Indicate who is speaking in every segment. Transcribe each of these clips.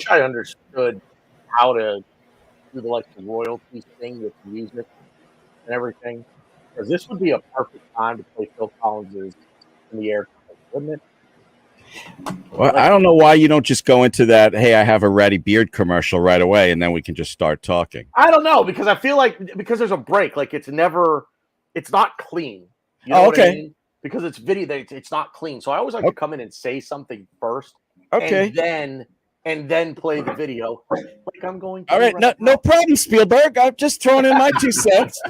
Speaker 1: wish I understood how to do the royalties thing with music and everything, because this would be a perfect time to play Phil Collins's "In the Air," wouldn't it?
Speaker 2: Well, I don't know why you don't just go into that, hey, I have a ratty beard commercial right away, and then we can just start talking.
Speaker 1: I don't know, because I feel like because there's a break, like it's not clean. You know what I mean? Because it's video, it's not clean. So I always like to come in and say something first, and then play the video. Like I'm going to.
Speaker 2: All right, no problem, Spielberg. I'm just throwing in my 2 cents.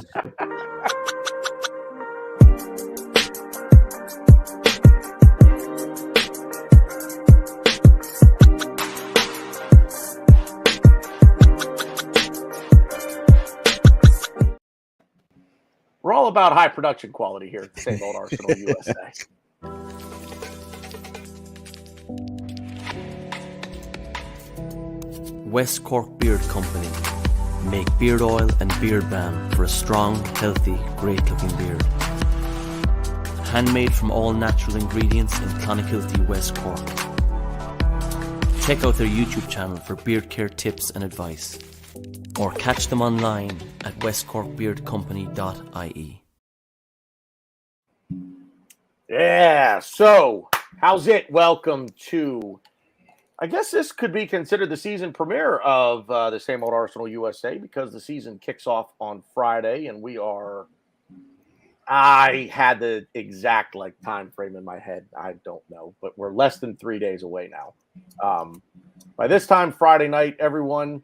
Speaker 1: We're all about high production quality here at the same old Arsenal USA.
Speaker 3: West Cork Beard Company make beard oil and beard balm for a strong, healthy, great-looking beard. Handmade from all natural ingredients in Clonakilty, West Cork. Check out their YouTube channel for beard care tips and advice, or catch them online at westcorkbeardcompany.ie.
Speaker 1: Yeah, so how's it? Welcome to, I guess this could be considered the season premiere of the same old Arsenal USA, because the season kicks off on Friday, and I had the exact time frame in my head. I don't know, but we're less than 3 days away now. By this time Friday night, everyone,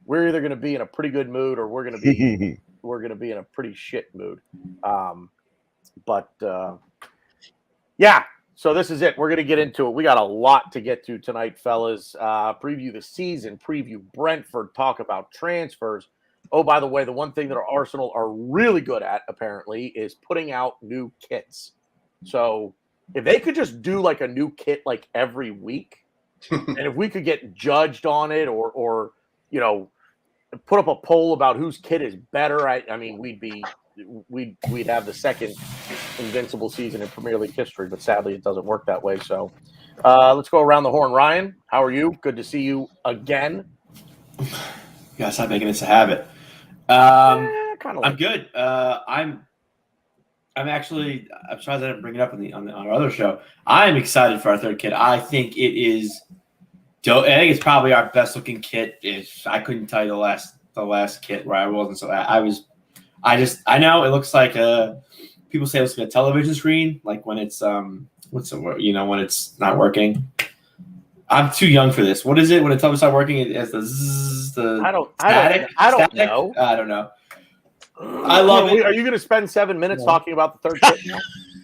Speaker 1: we're either going to be in a pretty good mood or we're going to be in a pretty shit mood. Yeah, so this is it. We're going to get into it. We got a lot to get to tonight, fellas. Preview the season, preview Brentford, talk about transfers. Oh, by the way, the one thing that our Arsenal are really good at, apparently, is putting out new kits. So if they could just do a new kit every week, and if we could get judged on it or put up a poll about whose kit is better, I mean, we'd have the second invincible season in Premier League history, but sadly it doesn't work that way. So let's go around the horn. Ryan, how are you? Good to see you again.
Speaker 4: You gotta stop making this a habit. I'm good. I'm surprised I didn't bring it up on our other show. I'm excited for our third kit. I think it is dope. I think it's probably our best looking kit. I couldn't tell you the last kit where I wasn't so I know it looks like people say it looks like a television screen, like when it's when it's not working. I'm too young for this. What is it when a television stops working? It has the zzz, the
Speaker 1: I don't know.
Speaker 4: I don't know. I love it.
Speaker 1: Are you going to spend 7 minutes talking about the third kit now?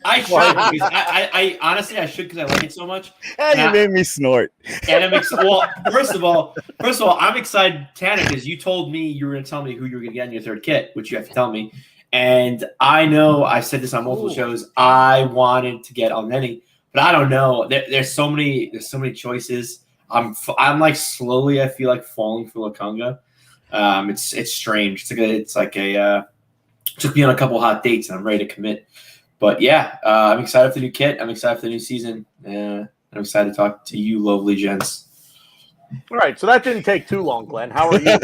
Speaker 4: I should. I honestly I should, because I like it so much.
Speaker 2: You made me snort.
Speaker 4: And first of all, I'm excited, Tanner, because you told me you were going to tell me who you were going to get in your third kit, which you have to tell me. And I know I said this on multiple shows. I wanted to get Elneny, but I don't know. There's so many choices. I'm slowly, I feel like, falling for Lokonga. It's strange. It took me on a couple hot dates, and I'm ready to commit. But yeah, I'm excited for the new kit. I'm excited for the new season. I'm excited to talk to you, lovely gents.
Speaker 1: All right, so that didn't take too long, Glenn. How are you?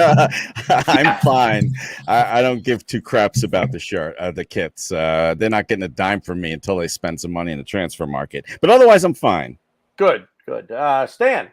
Speaker 2: I'm fine. I don't give two craps about the kits. They're not getting a dime from me until they spend some money in the transfer market. But otherwise, I'm fine.
Speaker 1: Good. Stan,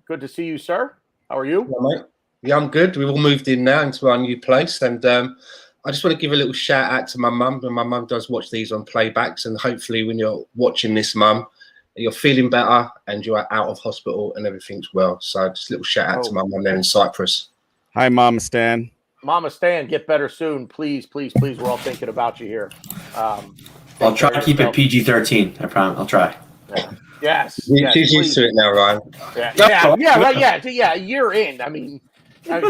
Speaker 1: good to see you, sir. How are you?
Speaker 5: Yeah, mate. Yeah, I'm good. We've all moved in now into our new place, and I just want to give a little shout out to my mum. And my mum does watch these on playbacks, and hopefully when you're watching this, mum, you're feeling better and you're out of hospital and everything's well. So just a little shout out to my mum there in Cyprus.
Speaker 2: Hi, Mama Stan.
Speaker 1: Mama Stan, get better soon. Please, please, please. We're all thinking about you here.
Speaker 4: I'll try to keep it PG-13. I promise. I'll try.
Speaker 1: Yeah. Yes.
Speaker 5: She's used to it now, Ryan.
Speaker 1: Yeah. A year in. I mean,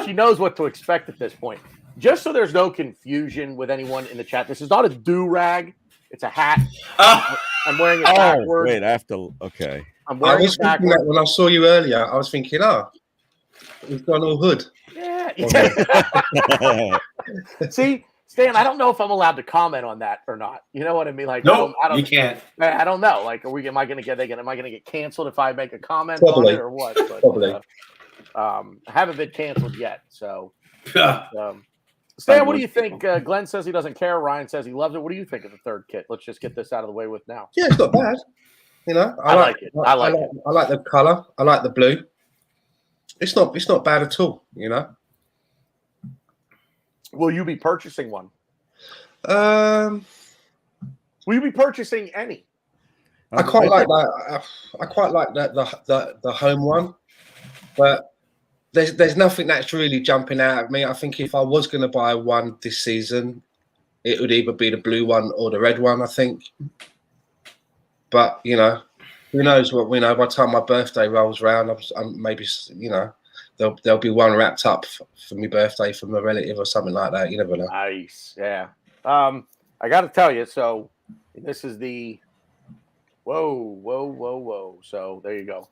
Speaker 1: she knows what to expect at this point. Just so there's no confusion with anyone in the chat, this is not a do-rag. It's a hat. I'm wearing it backwards.
Speaker 2: Wait, I have to. Okay.
Speaker 1: I'm wearing
Speaker 5: it backwards. That when I saw you earlier, I was thinking, we've gone all hood.
Speaker 1: Yeah. See, Stan, I don't know if I'm allowed to comment on that or not. You know what I mean? Like,
Speaker 4: no, you can't.
Speaker 1: I don't know. Like, am I going to get canceled if I make a comment on it or what? But,
Speaker 5: Probably.
Speaker 1: Haven't been canceled yet. So,
Speaker 4: Yeah.
Speaker 1: Stan, what do you think? Glenn says he doesn't care. Ryan says he loves it. What do you think of the third kit? Let's just get this out of the way with now.
Speaker 5: Yeah, it's not bad. You know,
Speaker 1: I like it. I like it.
Speaker 5: I like the color. I like the blue. It's not bad at all. You know.
Speaker 1: Will you be purchasing one?
Speaker 5: Um,
Speaker 1: Will you be purchasing any?
Speaker 5: I quite like that. I quite like that the home one, but there's nothing that's really jumping out at me. I think if I was going to buy one this season, it would either be the blue one or the red one. I think, but you know, who knows what we know. By the time my birthday rolls around, I'm maybe, you know, there'll be one wrapped up for my birthday from a relative or something like that. You never know.
Speaker 1: Nice, yeah. I got to tell you, so this is the whoa. So there you go.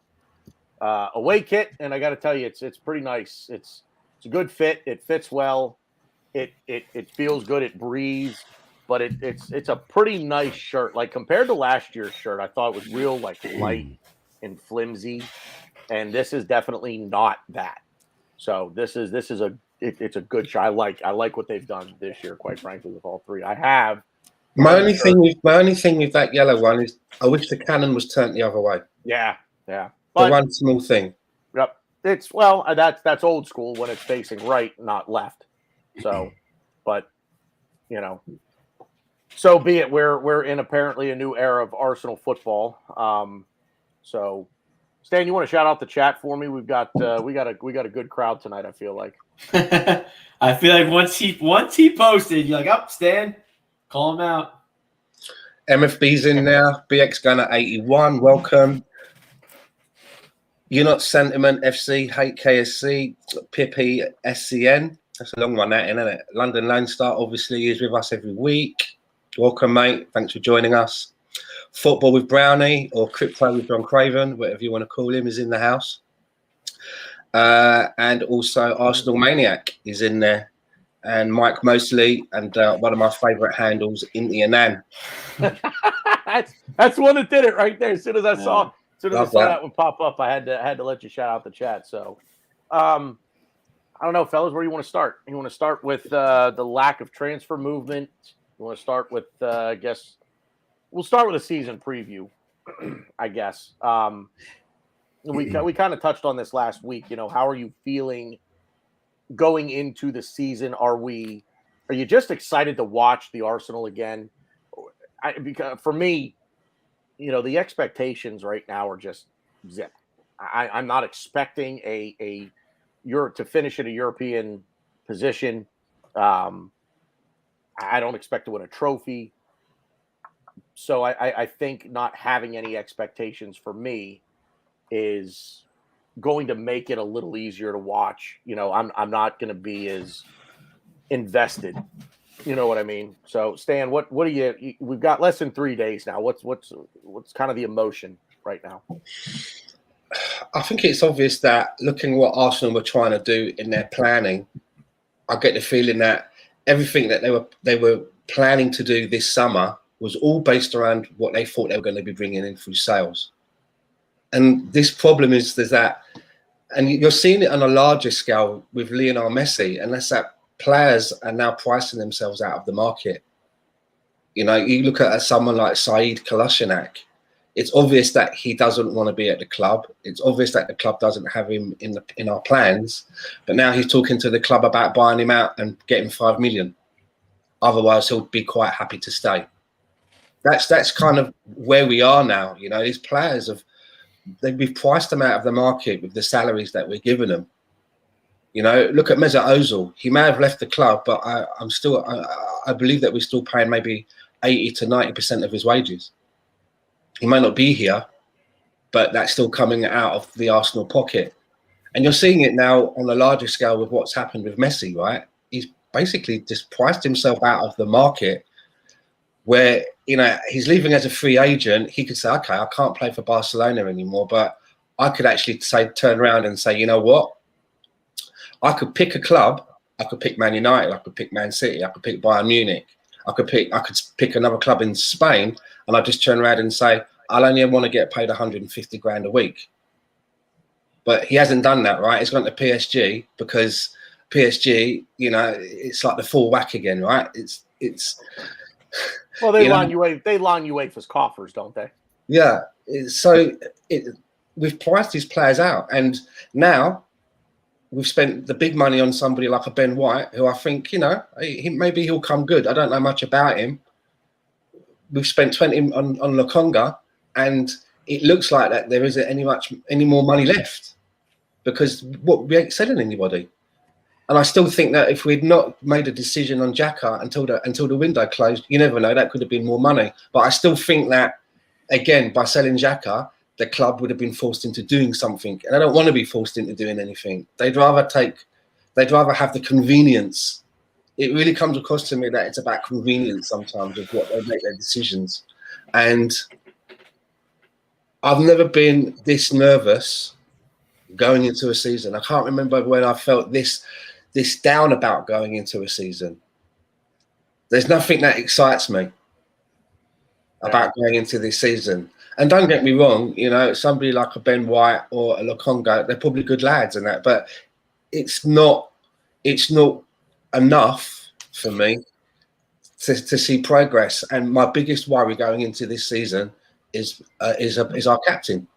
Speaker 1: Away kit, and I got to tell you, it's pretty nice. It's a good fit. It fits well. It feels good. It breathes, but it's a pretty nice shirt. Like compared to last year's shirt, I thought it was real like light and flimsy, and this is definitely not that. So it's a good shirt. I like what they've done this year, quite frankly, with all three. I have.
Speaker 5: My only thing with that yellow one is I wish the cannon was turned the other way.
Speaker 1: Yeah.
Speaker 5: The
Speaker 1: But,
Speaker 5: one small thing.
Speaker 1: yep. That's old school when it's facing right, not left. So, but you know, so be it. We're in apparently a new era of Arsenal football. So, Stan, you want to shout out the chat for me? We got a good crowd tonight. I feel like.
Speaker 4: I feel like once he posted, you're like, "Up, Stan, call him out."
Speaker 5: MFB's in there. BX Gunner 81. Welcome. You're not Sentiment FC, Hate KSC, Pippi SCN. That's a long one, that, isn't it? London Lone Star obviously is with us every week. Welcome, mate. Thanks for joining us. Football with Brownie or Crypto with John Craven, whatever you want to call him, is in the house. And also Arsenal Maniac is in there. And Mike Mosley and one of my favourite handles, Inti Anan.
Speaker 1: That's the one that did it right there. As soon as I saw that one pop up, I had to let you shout out the chat. So, I don't know, fellas, where do you want to start? You want to start with the lack of transfer movement? You want to start with, I guess, we'll start with a season preview, I guess. We kind of touched on this last week. You know, how are you feeling going into the season? Are you just excited to watch the Arsenal again? Because for me, you know, the expectations right now are just zip. I'm not expecting to finish in a European position. I don't expect to win a trophy. So I think not having any expectations for me is going to make it a little easier to watch. You know, I'm not going to be as invested. You know what I mean? So, Stan, what do you? We've got less than 3 days now. What's kind of the emotion right now?
Speaker 5: I think it's obvious that looking what Arsenal were trying to do in their planning, I get the feeling that everything that they were planning to do this summer was all based around what they thought they were going to be bringing in through sales. And this problem is that, and you're seeing it on a larger scale with Lionel Messi, and that's that players are now pricing themselves out of the market. You know, you look at someone like Said Kolasinac. It's obvious that he doesn't want to be at the club. It's obvious that the club doesn't have him in our plans. But now he's talking to the club about buying him out and getting 5 million. Otherwise, he'll be quite happy to stay. That's kind of where we are now. You know, these players we've priced them out of the market with the salaries that we're giving them. You know, look at Mesut Ozil. He may have left the club, but I believe that we're still paying maybe 80 to 90% of his wages. He may not be here, but that's still coming out of the Arsenal pocket. And you're seeing it now on a larger scale with what's happened with Messi, right? He's basically just priced himself out of the market where, you know, he's leaving as a free agent. He could say, okay, I can't play for Barcelona anymore, but I could actually turn around and say, you know what? I could pick a club. I could pick Man United. I could pick Man City. I could pick Bayern Munich. I could pick another club in Spain, and I just turn around and say, I'll only want to get paid 150 grand a week. But he hasn't done that, right? He's gone to PSG because PSG, you know, it's like the full whack again, right? It's.
Speaker 1: Well, they line UEFA's coffers, don't they?
Speaker 5: Yeah. We've priced these players out, and now we've spent the big money on somebody like a Ben White, who I think, you know, maybe he'll come good. I don't know much about him. We've spent 20 on Lokonga, and it looks like that there isn't any more money left because we ain't selling anybody. And I still think that if we'd not made a decision on Xhaka until the window closed, you never know, that could have been more money. But I still think that, again, by selling Xhaka, the club would have been forced into doing something. And I don't want to be forced into doing anything. They'd rather have the convenience. It really comes across to me that it's about convenience sometimes of what they make their decisions. And I've never been this nervous going into a season. I can't remember when I felt this down about going into a season. There's nothing that excites me about going into this season. And don't get me wrong, you know, somebody like a Ben White or a Lokonga, they're probably good lads and that, but it's not enough for me to see progress. And my biggest worry going into this season is our captain.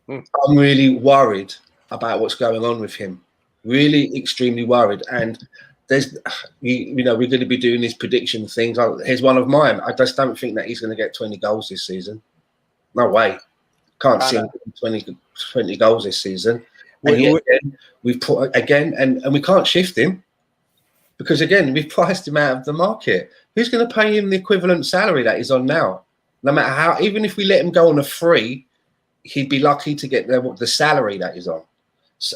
Speaker 5: I'm really worried about what's going on with him. Really extremely worried. And there's, you know, we're going to be doing these prediction things. Here's one of mine. I just don't think that he's going to get 20 goals this season. No way. Can't see him getting 20 goals this season. And yet, again, we've put and we can't shift him because, again, we've priced him out of the market. Who's going to pay him the equivalent salary that he's on now? No matter how, even if we let him go on a free, he'd be lucky to get the salary that he's on.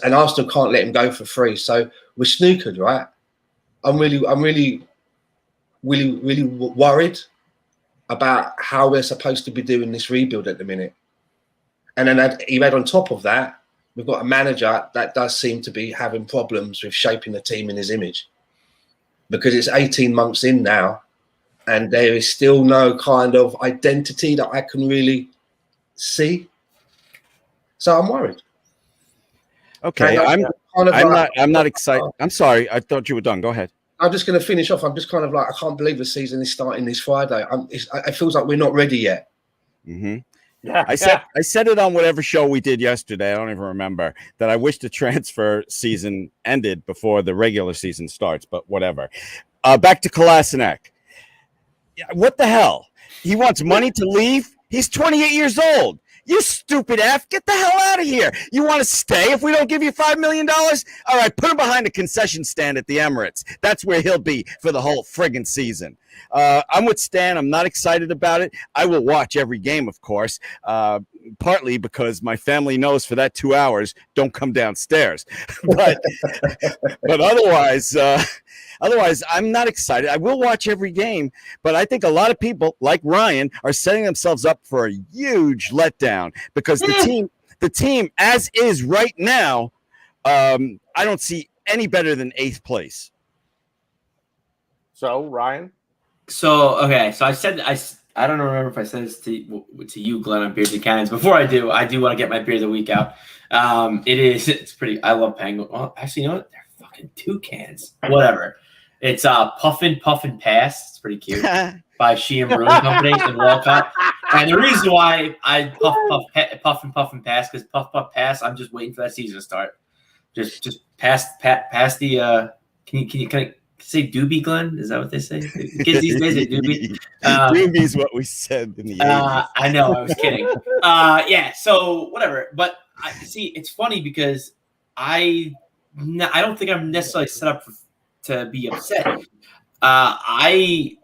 Speaker 5: And Arsenal can't let him go for free. So we're snookered, right? I'm really worried about how we're supposed to be doing this rebuild at the minute. And then you add on top of that, we've got a manager that does seem to be having problems with shaping the team in his image because it's 18 months in now and there is still no kind of identity that I can really see. So I'm worried.
Speaker 2: Okay, I'm not excited. I'm sorry. I thought you were done. Go ahead.
Speaker 5: I'm just going to finish off. I'm just kind of like, I can't believe the season is starting this Friday. It feels like we're not ready yet.
Speaker 2: Mm-hmm. Yeah, I said it on whatever show we did yesterday. I don't even remember that. I wish the transfer season ended before the regular season starts, but whatever. Back to Kolasinac. What the hell? He wants money to leave. He's 28 years old. You stupid F, get the hell out of here. You want to stay if we don't give you $5 million? All right, put him behind a concession stand at the Emirates. That's where he'll be for the whole friggin' season. I'm with Stan. I'm not excited about it. I will watch every game, of course, partly because my family knows for that 2 hours, don't come downstairs. But otherwise, I'm not excited. I will watch every game, but I think a lot of people, like Ryan, are setting themselves up for a huge letdown because the team as is right now, I don't see any better than 8th place.
Speaker 1: So, Ryan?
Speaker 4: So I said, I don't remember if I said this to you, Glenn, on Bearded Cannons. Before I do want to get my beer of the week out. It's pretty, I love Penguin. Well, actually, you know what? They're fucking toucans. Whatever. It's Puffin Pass. It's pretty cute. By She and Brewing Company in Walcott. And the reason why I puff and pass, because puff pass, I'm just waiting for that season to start. Just pass the can I say doobie, Glenn? Is that what they say? Kids these days say doobie.
Speaker 2: Doobie's what we said in the 80s.
Speaker 4: I know, I was kidding. Yeah, so whatever. But I see, it's funny because I don't think I'm necessarily set up to be upset. I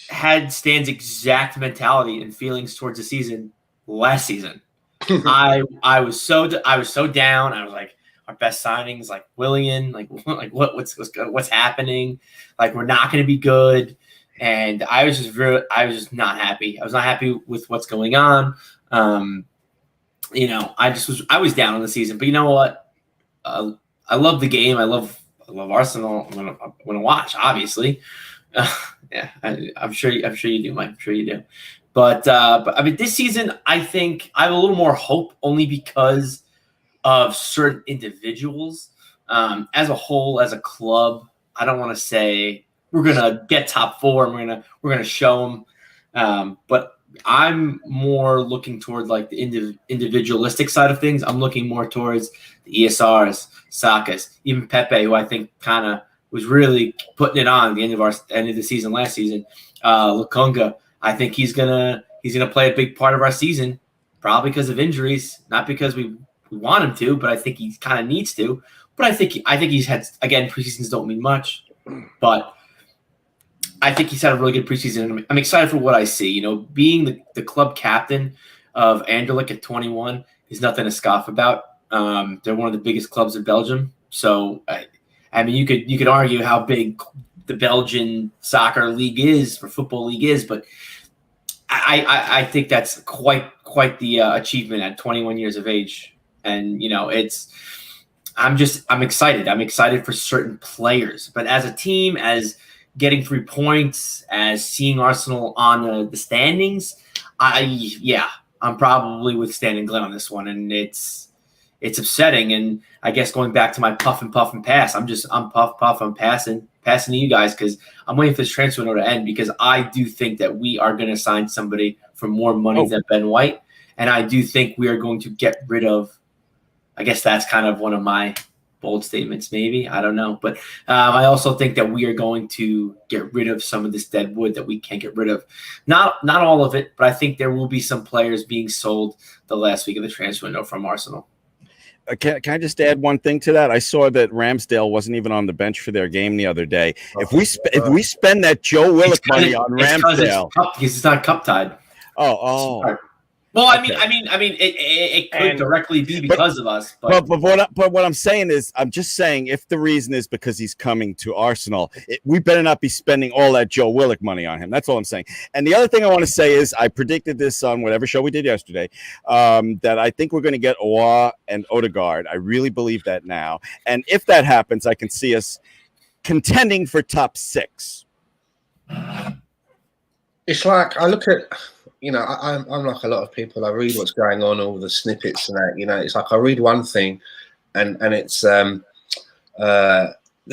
Speaker 4: had Stan's exact mentality and feelings towards the season last season. I was so down. I was like, our best signings, like Willian, like what's happening? Like we're not going to be good, and I was just not happy. I was not happy with what's going on. You know, I was down on the season, but you know what? I love the game. I love Arsenal. I'm gonna watch, obviously. Yeah, I'm sure you do, Mike. I'm sure you do. But I mean, this season, I think I have a little more hope only because of certain individuals. As a whole, as a club, I don't want to say we're gonna get top 4 and we're gonna show them, but I'm more looking toward like the individualistic side of things. I'm looking more towards the ESRs, Sakas, even Pepe, who I think kind of was really putting it on at the end of the season last season. Lokonga, I think he's gonna play a big part of our season, probably because of injuries, not because we want him to, but I think he kind of needs to. But I think he's had, again, preseasons don't mean much, but I think he's had a really good preseason. I'm excited for what I see. You know, being the club captain of Anderlecht at 21 is nothing to scoff about. They're one of the biggest clubs in Belgium. So, I mean, you could argue how big the Belgian soccer league is, or football league is, but I think that's quite the achievement at 21 years of age. And, you know, I'm excited. I'm excited for certain players. But as a team, as getting 3 points, as seeing Arsenal on the standings, I'm probably with Stan and Glenn on this one, and it's upsetting. And I guess going back to my puff and pass, I'm passing to you guys because I'm waiting for this transfer window to end, because I do think that we are going to sign somebody for more money than Ben White, and I do think we are going to get rid of. I guess that's kind of one of my bold statements, maybe. I don't know. But I also think that we are going to get rid of some of this dead wood that we can't get rid of. Not all of it, but I think there will be some players being sold the last week of the transfer window from Arsenal.
Speaker 2: Can I just add one thing to that? I saw that Ramsdale wasn't even on the bench for their game the other day. If we spend that Joe Willock money on Ramsdale,
Speaker 4: because it's not cup tied.
Speaker 2: Oh.
Speaker 4: Well, I
Speaker 2: Okay.
Speaker 4: mean, it could directly be because of us.
Speaker 2: But what I'm saying is, I'm just saying, if the reason is because he's coming to Arsenal, we better not be spending all that Joe Willock money on him. That's all I'm saying. And the other thing I want to say is, I predicted this on whatever show we did yesterday, that I think we're going to get Aouar and Odegaard. I really believe that now. And if that happens, I can see us contending for top 6.
Speaker 5: It's like, I look at, you know, I'm like a lot of people. I read what's going on, all the snippets and that. You know, it's like I read one thing, and it's the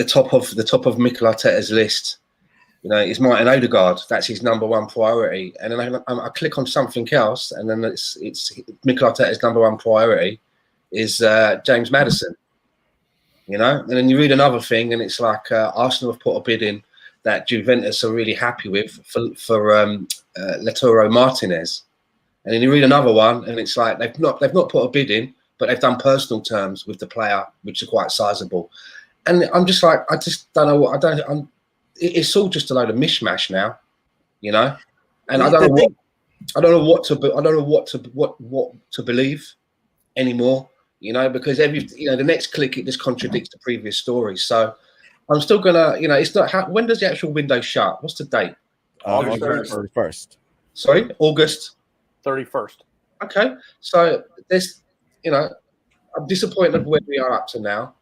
Speaker 5: top of Mikel Arteta's list. You know, is Martin Odegaard. That's his number 1 priority. And then I click on something else, and then it's Mikel Arteta's number 1 priority is James Maddison. You know, and then you read another thing, and it's like Arsenal have put a bid in that Juventus are really happy with for Lautaro Martinez, and then you read another one, and it's like they've not put a bid in, but they've done personal terms with the player, which are quite sizable. And I'm just like, I just don't know what it's all just a load of mishmash now, you know. And I don't know what to believe anymore, you know, because the next click, it just contradicts the previous story. So I'm still gonna, you know, it's not. When does the actual window shut? What's the date?
Speaker 2: August 31st.
Speaker 5: Sorry, August
Speaker 1: 31st.
Speaker 5: Okay, so there's, you know, I'm disappointed where we are up to now.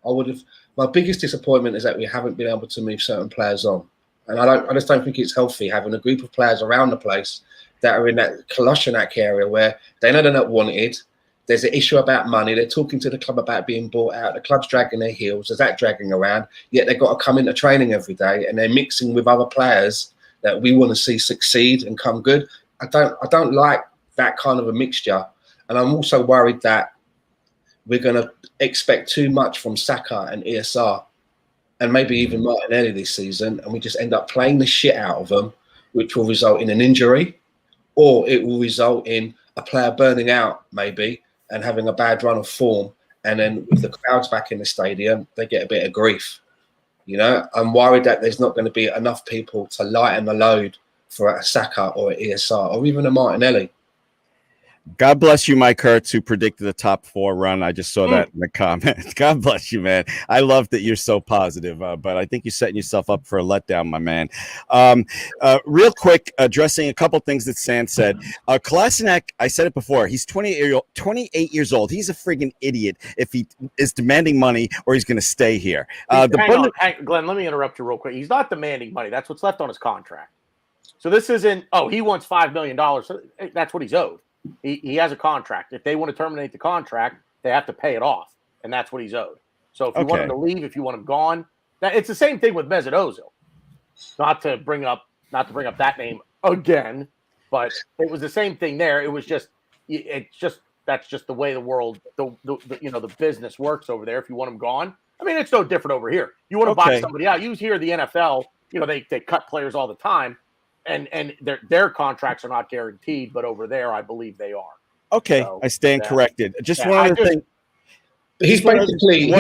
Speaker 5: My biggest disappointment is that we haven't been able to move certain players on, and I just don't think it's healthy having a group of players around the place that are in that Kolasinac area where they know they're not wanted. There's an issue about money. They're talking to the club about being bought out. The club's dragging their heels. There's that dragging around. Yet they've got to come into training every day, and they're mixing with other players that we want to see succeed and come good. I don't like that kind of a mixture. And I'm also worried that we're going to expect too much from Saka and ESR and maybe even Martinelli this season, and we just end up playing the shit out of them, which will result in an injury, or it will result in a player burning out maybe and having a bad run of form. And then with the crowds back in the stadium, they get a bit of grief. You know, I'm worried that there's not going to be enough people to lighten the load for a Saka or an ESR or even a Martinelli.
Speaker 2: God bless you, Mike Hertz, who predicted the top 4 run. I just saw that in the comments. God bless you, man. I love that you're so positive, but I think you're setting yourself up for a letdown, my man. Real quick, addressing a couple things that Sam said. Kolasinac, I said it before, he's 28 years old. He's a friggin' idiot if he is demanding money or he's going to stay here.
Speaker 1: Glenn, let me interrupt you real quick. He's not demanding money. That's what's left on his contract. So this isn't, he wants $5 million. So that's what he's owed. He has a contract. If they want to terminate the contract, they have to pay it off. and that's what he's owed. So if you want him to leave, if you want him gone, it's the same thing with Mesut Ozil. Not to bring up that name again, but it was the same thing there. It was just that's just the way the world, the business works over there. If you want them gone, I mean, it's no different over here. You want to buy somebody out. You hear the NFL, they cut players all the time, and their contracts are not guaranteed, but over there, I believe they are.
Speaker 2: Okay, so, I stand corrected. Just one other thing.
Speaker 5: He's basically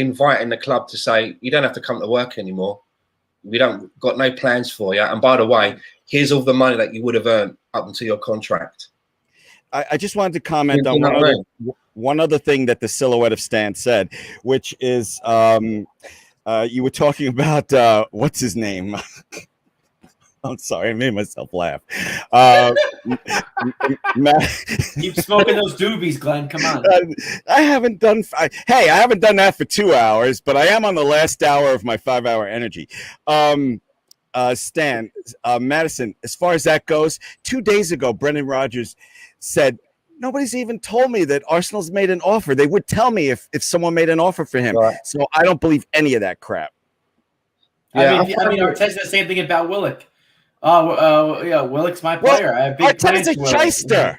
Speaker 5: inviting the club to say, you don't have to come to work anymore. We got no plans for you. And by the way, here's all the money that you would have earned up until your contract.
Speaker 2: I just wanted to comment on one other thing that the Silhouette of Stan said, which is you were talking about what's his name? I'm sorry, I made myself laugh.
Speaker 4: Keep smoking those doobies, Glenn. Come on.
Speaker 2: I haven't done that for 2 hours, but I am on the last hour of my 5-hour energy. Stan, Madison, as far as that goes, 2 days ago, Brendan Rodgers said, nobody's even told me that Arsenal's made an offer. They would tell me if someone made an offer for him. Right. So I don't believe any of that crap.
Speaker 4: Yeah, I mean, Arteta's the same thing about Willock. Willock's my player. I have big
Speaker 2: Arteta's a shyster.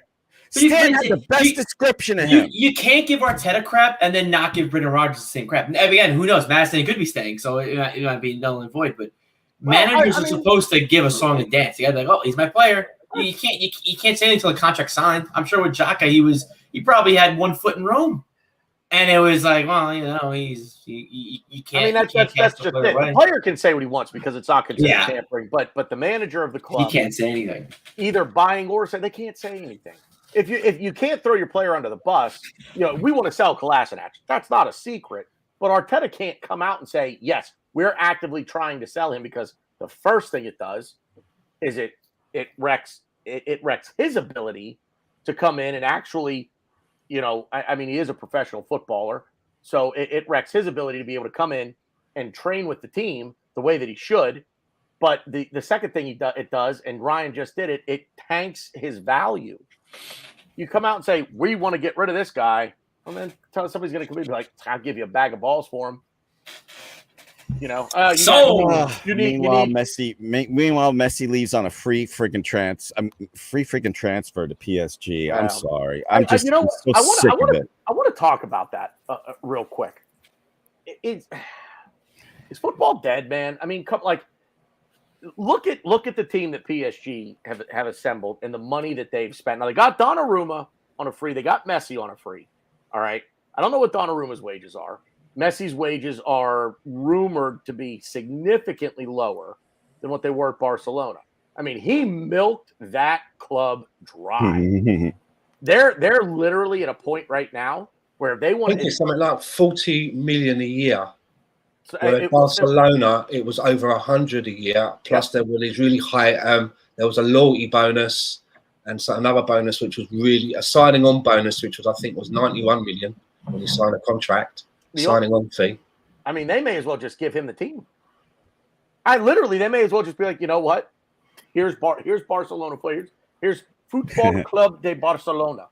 Speaker 2: Stan had the best description of him.
Speaker 4: You can't give Arteta crap and then not give Brendan Rodgers the same crap. And again, who knows? Madison could be staying, so it might be null and void. But managers are supposed to give a song and dance. You got to be like, oh, he's my player. You can't say anything until the contract's signed. I'm sure with Xhaka, he probably had 1 foot in Rome. And it was like, well, you can't. I mean, that's
Speaker 1: just it. The player can say what he wants because it's not considered tampering. But the manager of the club,
Speaker 4: he can't say anything.
Speaker 1: Either buying or selling, they can't say anything. If you can't throw your player under the bus, we want to sell Kolasinac. That's not a secret. But Arteta can't come out and say, yes, we're actively trying to sell him, because the first thing it does is it wrecks his ability to come in and actually. I mean, he is a professional footballer, so it wrecks his ability to be able to come in and train with the team the way that he should. But the second thing it does, and Ryan just did it, it tanks his value. You come out and say, we want to get rid of this guy, and then somebody's going to come in and be like, I'll give you a bag of balls for him. Meanwhile,
Speaker 2: Messi leaves on a free freaking transfer to PSG. I'm sorry. I'm just sick of it.
Speaker 1: I want to talk about that real quick. Is football dead, man? I mean, look at the team that PSG have assembled and the money that they've spent. Now they got Donnarumma on a free. They got Messi on a free. All right. I don't know what Donnarumma's wages are. Messi's wages are rumored to be significantly lower than what they were at Barcelona. I mean, he milked that club dry. They're literally at a point right now where they want.
Speaker 5: I think it's something like 40 million a year. So at Barcelona, it was over 100 a year. Plus, there were these really high. There was a loyalty bonus, and so another bonus, which was really a signing on bonus, which was I think was 91 million when you sign a contract. Signing on fee.
Speaker 1: I mean, they may as well just give him the team. They may as well just be like, you know what? Here's Barcelona players. Here's Football Club de Barcelona.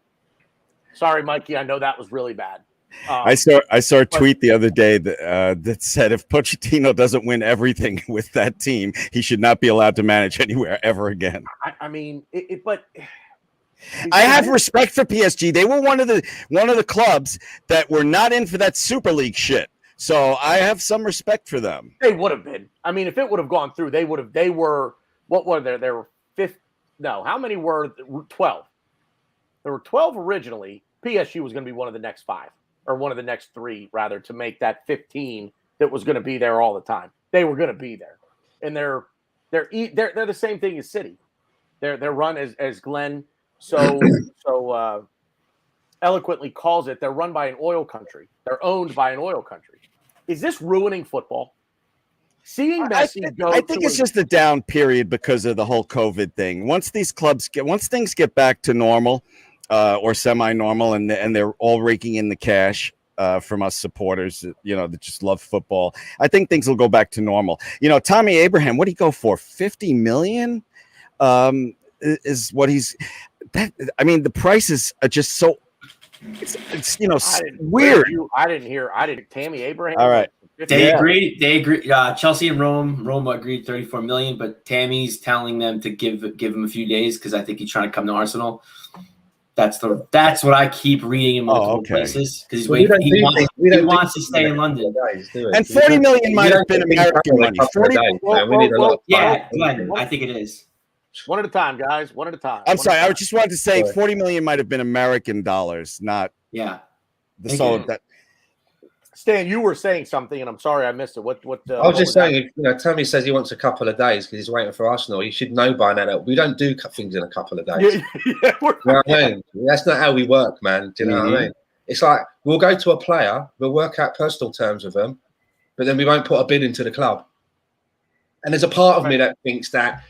Speaker 1: Sorry, Mikey. I know that was really bad.
Speaker 2: I saw a tweet the other day that said if Pochettino doesn't win everything with that team, he should not be allowed to manage anywhere ever again.
Speaker 1: I mean,
Speaker 2: I have respect for PSG. They were one of the clubs that were not in for that Super League shit. So I have some respect for them.
Speaker 1: They would have been. I mean, if it would have gone through, they would have. They were what were there? There were 5. No, how many were 12? There were 12 originally. PSG was going to be one of the next 5, or one of the next 3 rather, to make that 15 that was going to be there all the time. They were going to be there, and they're the same thing as City. They're run as Glenn so eloquently calls it. They're run by an oil country. They're owned by an oil country. Is this ruining football? Seeing Messi go.
Speaker 2: I think it's just a down period because of the whole COVID thing. Once things get back to normal or semi-normal, and they're all raking in the cash from us supporters, that just love football, I think things will go back to normal. Tommy Abraham, what did he go for? 50 million is what he's. I mean, the prices are just so It's
Speaker 1: weird.
Speaker 2: weird.
Speaker 1: I didn't. Tammy Abraham.
Speaker 2: All right.
Speaker 4: They agreed. They agreed. Chelsea and Rome agreed 34 million, but Tammy's telling them to give him a few days because I think he's trying to come to Arsenal. That's what I keep reading in multiple places because he wants to stay in London.
Speaker 2: And 40 million might have been American money. 40.
Speaker 4: Yeah, Glenn, I think it is.
Speaker 1: One at a time, guys. One at a time.
Speaker 2: I'm sorry. I just wanted to say 40 million might have been American dollars, not the solid. That
Speaker 1: Stan, you were saying something, and I'm sorry I missed it. What?
Speaker 5: I was just saying, Tommy says he wants a couple of days because he's waiting for Arsenal. He should know by now that we don't do things in a couple of days. You know what I mean? That's not how we work, man. Do you know what I mean? It's like we'll go to a player, we'll work out personal terms with them, but then we won't put a bid into the club. And there's a part of me that thinks that.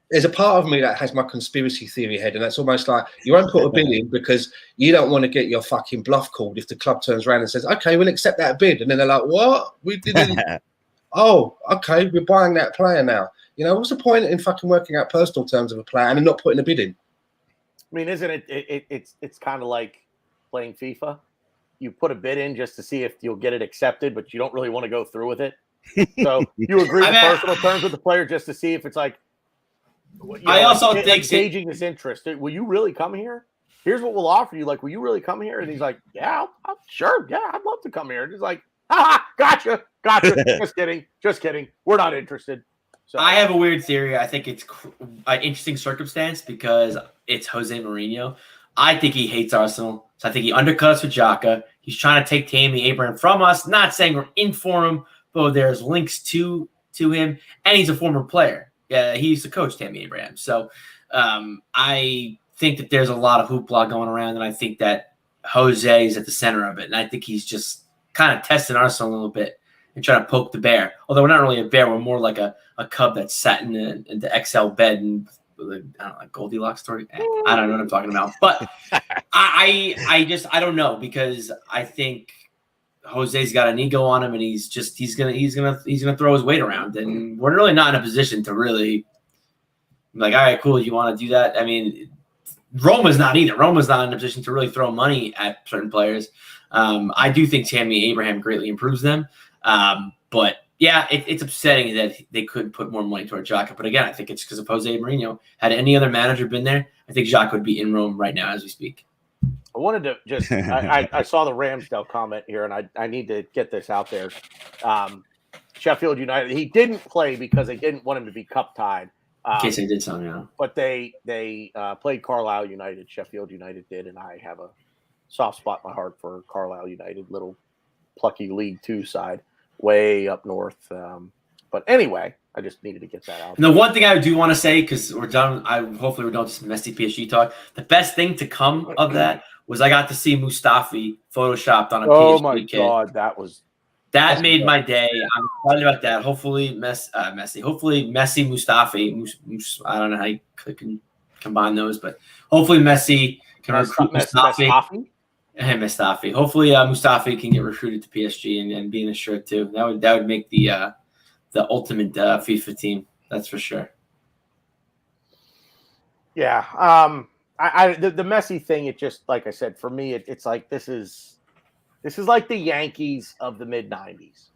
Speaker 5: There's a part of me that has my conspiracy theory head, and that's almost like you won't put a bid in because you don't want to get your fucking bluff called if the club turns around and says, okay, we'll accept that bid. And then they're like, what? We didn't. Oh, okay, we're buying that player now. You know, what's the point in fucking working out personal terms of a player and then not putting a bid in?
Speaker 1: I mean, isn't it it's kind of like playing FIFA. You put a bid in just to see if you'll get it accepted, but you don't really want to go through with it. So you agree to personal terms with the player just to see if it's like,
Speaker 4: I also think
Speaker 1: gauging his interest. Will you really come here? Here's what we'll offer you. Like, will you really come here? And he's like, yeah, sure. Yeah, I'd love to come here. And he's like, gotcha. Just kidding. We're not interested. So
Speaker 4: I have a weird theory. I think it's an interesting circumstance because it's Jose Mourinho. I think he hates Arsenal. So I think he undercut us with Xhaka. He's trying to take Tammy Abraham from us. Not saying we're in for him, but there's links to him. And he's a former player. Yeah, he used to coach Tammy Abraham. So I think that there's a lot of hoopla going around, and I think that Jose is at the center of it. And I think he's just kind of testing Arsenal a little bit and trying to poke the bear. Although we're not really a bear. We're more like a cub that sat in the XL bed and, I don't know, like Goldilocks story. I don't know what I'm talking about. But I don't know because I think Jose's got an ego on him, and he's gonna throw his weight around, and we're really not in a position to really like, all right, cool, you want to do that? I mean, Roma's not either. Roma's not in a position to really throw money at certain players. I do think Tammy Abraham greatly improves them, but yeah, it's upsetting that they couldn't put more money toward Xhaka. But again, I think it's because of Jose Mourinho. Had any other manager been there, I think Xhaka would be in Rome right now as we speak.
Speaker 1: I wanted to just I saw the Ramsdale comment here, and I need to get this out there. Sheffield United, he didn't play because they didn't want him to be cup tied.
Speaker 4: In case they did something, yeah.
Speaker 1: But they played Carlisle United. Sheffield United did, and I have a soft spot in my heart for Carlisle United, little plucky League 2 side, way up north. But anyway, I just needed to get that out.
Speaker 4: And the one thing I do want to say, because we're done, hopefully we're done with this messy PSG talk. The best thing to come of that was I got to see Mustafi photoshopped on a PSG
Speaker 1: Oh my
Speaker 4: kid.
Speaker 1: God,
Speaker 4: that made my day. I'm excited about that. Hopefully, Messi. Hopefully, Messi, Mustafi. I don't know how you can combine those, but hopefully, Messi can recruit Mustafi. Mustafi. Hopefully, Mustafi can get recruited to PSG and be in a shirt too. That would make the ultimate FIFA team. That's for sure.
Speaker 1: Yeah. The Messi thing, it just, like I said, for me, it's like this is like the Yankees of the mid-90s.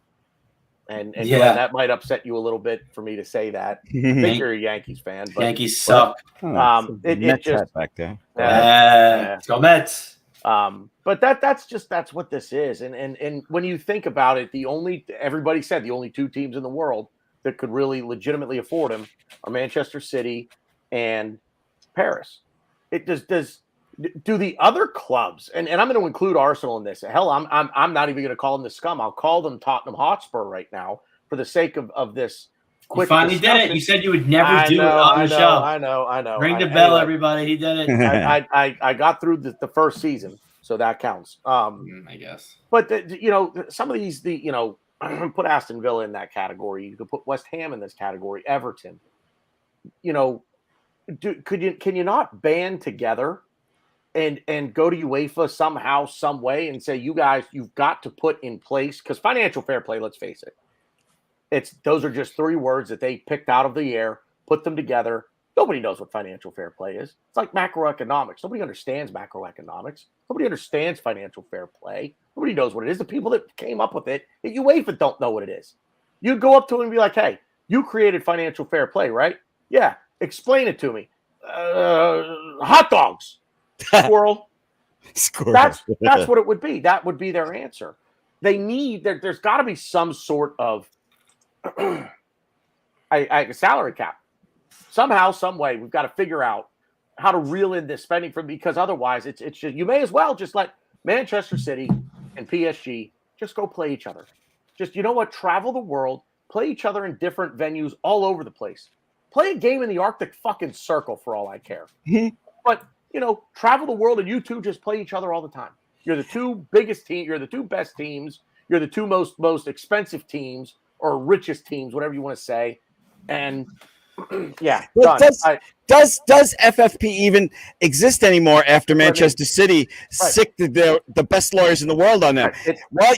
Speaker 1: And yeah, that might upset you a little bit for me to say that. I think you're a Yankees fan. But,
Speaker 4: Yankees suck.
Speaker 1: It just
Speaker 2: back there.
Speaker 4: Let's go Mets.
Speaker 1: But that's what this is. And when you think about it, everybody said the only two teams in the world that could really legitimately afford him are Manchester City and Paris. Do the other clubs, and I'm going to include Arsenal in this. Hell, I'm not even going to call them the scum. I'll call them Tottenham Hotspur right now for the sake of this.
Speaker 4: You finally did it. You said you would never do it on the show.
Speaker 1: I know.
Speaker 4: Ring the bell, everybody. He did it.
Speaker 1: I got through the first season, so that counts.
Speaker 4: I guess.
Speaker 1: But some of these, put Aston Villa in that category. You could put West Ham in this category. Everton. Can you not band together and go to UEFA somehow, some way, and say, you guys, you've got to put in place, because financial fair play, let's face it, those are just three words that they picked out of the air, put them together. Go Nobody knows what financial fair play is. It's like macroeconomics. Nobody understands macroeconomics. Nobody understands financial fair play. Nobody knows what it is. The people that came up with it at UEFA don't know what it is. You'd go up to them and be like, hey, you created financial fair play, right? Yeah. Explain it to me. Hot dogs. Squirrel. That's what it would be. That would be their answer. They need, there's got to be some sort of a salary cap. Somehow, some way, we've got to figure out how to reel in this spending because otherwise it's just, you may as well just let Manchester City and PSG just go play each other. Just, you know what? Travel the world, play each other in different venues all over the place. Play a game in the Arctic fucking Circle for all I care. But, you know, travel the world and you two just play each other all the time. You're the two biggest teams. You're the two best teams. You're the two most expensive teams or richest teams, whatever you want to say. And yeah,
Speaker 2: does FFP even exist anymore after Manchester City sicked the best lawyers in the world on them?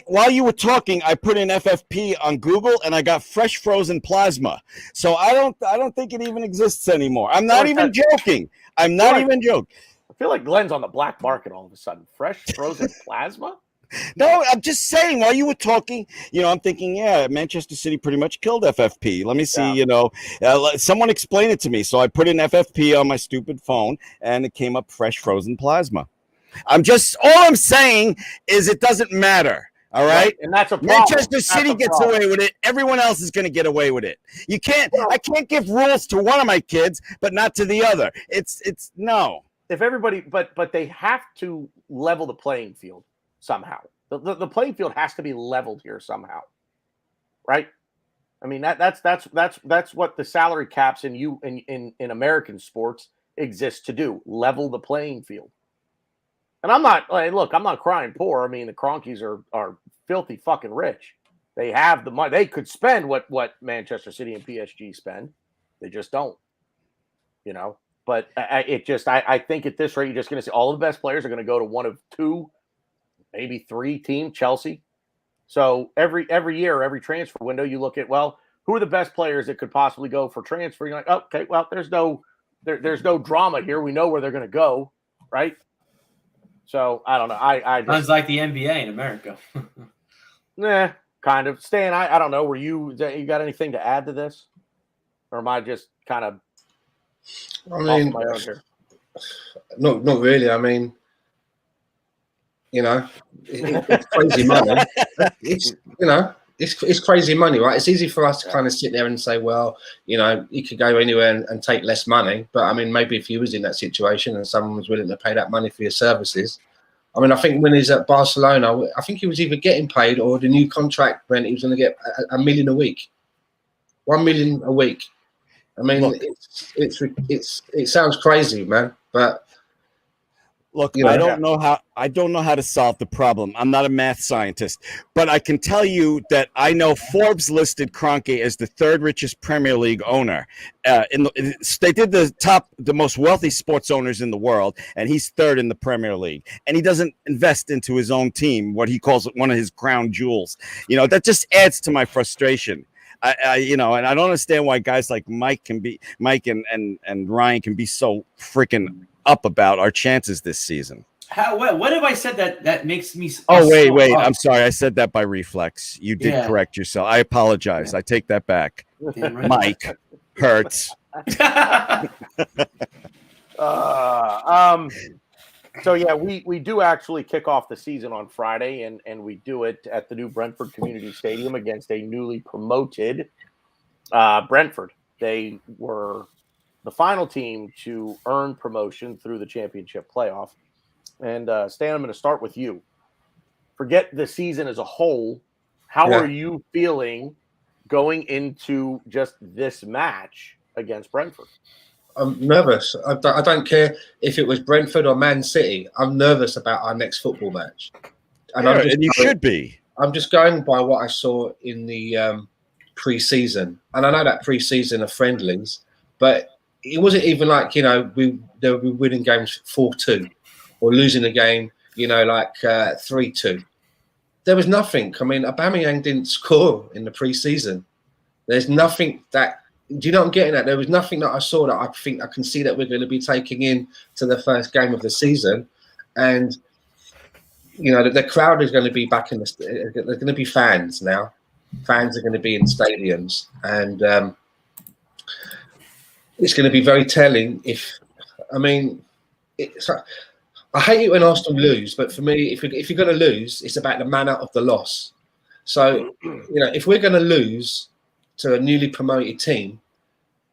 Speaker 2: While you were talking, I put in FFP on Google and I got fresh frozen plasma. So I don't think it even exists anymore. I'm not even joking. I'm not even joking.
Speaker 1: I feel like Glenn's on the black market all of a sudden. Fresh frozen plasma?
Speaker 2: No, I'm just saying, while you were talking, you know, I'm thinking, yeah, Manchester City pretty much killed FFP. Let me see, you know, someone explain it to me. So I put in FFP on my stupid phone and it came up fresh frozen plasma. All I'm saying is it doesn't matter. All right.
Speaker 1: And that's a problem.
Speaker 2: Manchester City gets away with it. Everyone else is going to get away with it. I can't give rules to one of my kids, but not to the other. It's no.
Speaker 1: If everybody, but they have to level the playing field. Somehow, the playing field has to be leveled here somehow, right? I mean that's what the salary caps in American sports exist to do: level the playing field. And I'm not crying poor. I mean, the Cronkies are filthy fucking rich. They have the money. They could spend what Manchester City and PSG spend. They just don't, you know. But I think at this rate, you're just going to see all of the best players are going to go to one of two, maybe three team, Chelsea. So every year, every transfer window, you look at, well, who are the best players that could possibly go for transfer? You're like, okay, well, there's no drama here. We know where they're going to go, right? So I don't know. I just,
Speaker 4: sounds like the NBA in America.
Speaker 1: Nah, kind of. Stan, I don't know. You got anything to add to this, or am I just kind of?
Speaker 5: I mean,
Speaker 1: off my own here?
Speaker 5: Not really. I mean, you know, it's crazy money. It's crazy money, right? It's easy for us to kind of sit there and say, well, you know, you could go anywhere and take less money. But I mean, maybe if you was in that situation and someone was willing to pay that money for your services. I mean, I think when he's at Barcelona, I think he was either getting paid or the new contract meant he was going to get $1 million a week, 1 million a week. I mean, look, it sounds crazy, man, but.
Speaker 2: Look, you know, I don't know how to solve the problem. I'm not a math scientist, but I can tell you that I know Forbes listed Kroenke as the third richest Premier League owner. They did the most wealthy sports owners in the world, and he's third in the Premier League. And he doesn't invest into his own team, what he calls one of his crown jewels. You know, that just adds to my frustration. You know, and I don't understand why guys like Mike and Ryan can be so freaking up about our chances this season.
Speaker 4: What have I said that makes me?
Speaker 2: Oh, wait. I'm sorry. I said that by reflex. You did correct yourself. I apologize. I take that back. Right. Mike hurts.
Speaker 1: So yeah, we do actually kick off the season on Friday, and we do it at the new Brentford Community Stadium against a newly promoted Brentford. They were the final team to earn promotion through the championship playoff. And Stan, I'm going to start with you. Forget the season as a whole. How are you feeling going into just this match against Brentford?
Speaker 5: I'm nervous. I don't care if it was Brentford or Man City. I'm nervous about our next football match.
Speaker 2: And you should be.
Speaker 5: I'm just going by what I saw in the pre-season. And I know that pre-season are friendlies, but it wasn't even like, you know, we were winning games 4-2 or losing a game, you know, like 3-2. There was nothing. I mean, Aubameyang didn't score in the pre-season. There's nothing that Do you know what I'm getting at? There was nothing that I saw that I think I can see that we're going to be taking in to the first game of the season. And, you know, the crowd is going to be back in the – there's going to be fans now. Fans are going to be in stadiums. And it's going to be very telling if – I mean, I hate it when Arsenal lose, but for me, if you're going to lose, it's about the manner of the loss. So, you know, if we're going to lose – to a newly promoted team,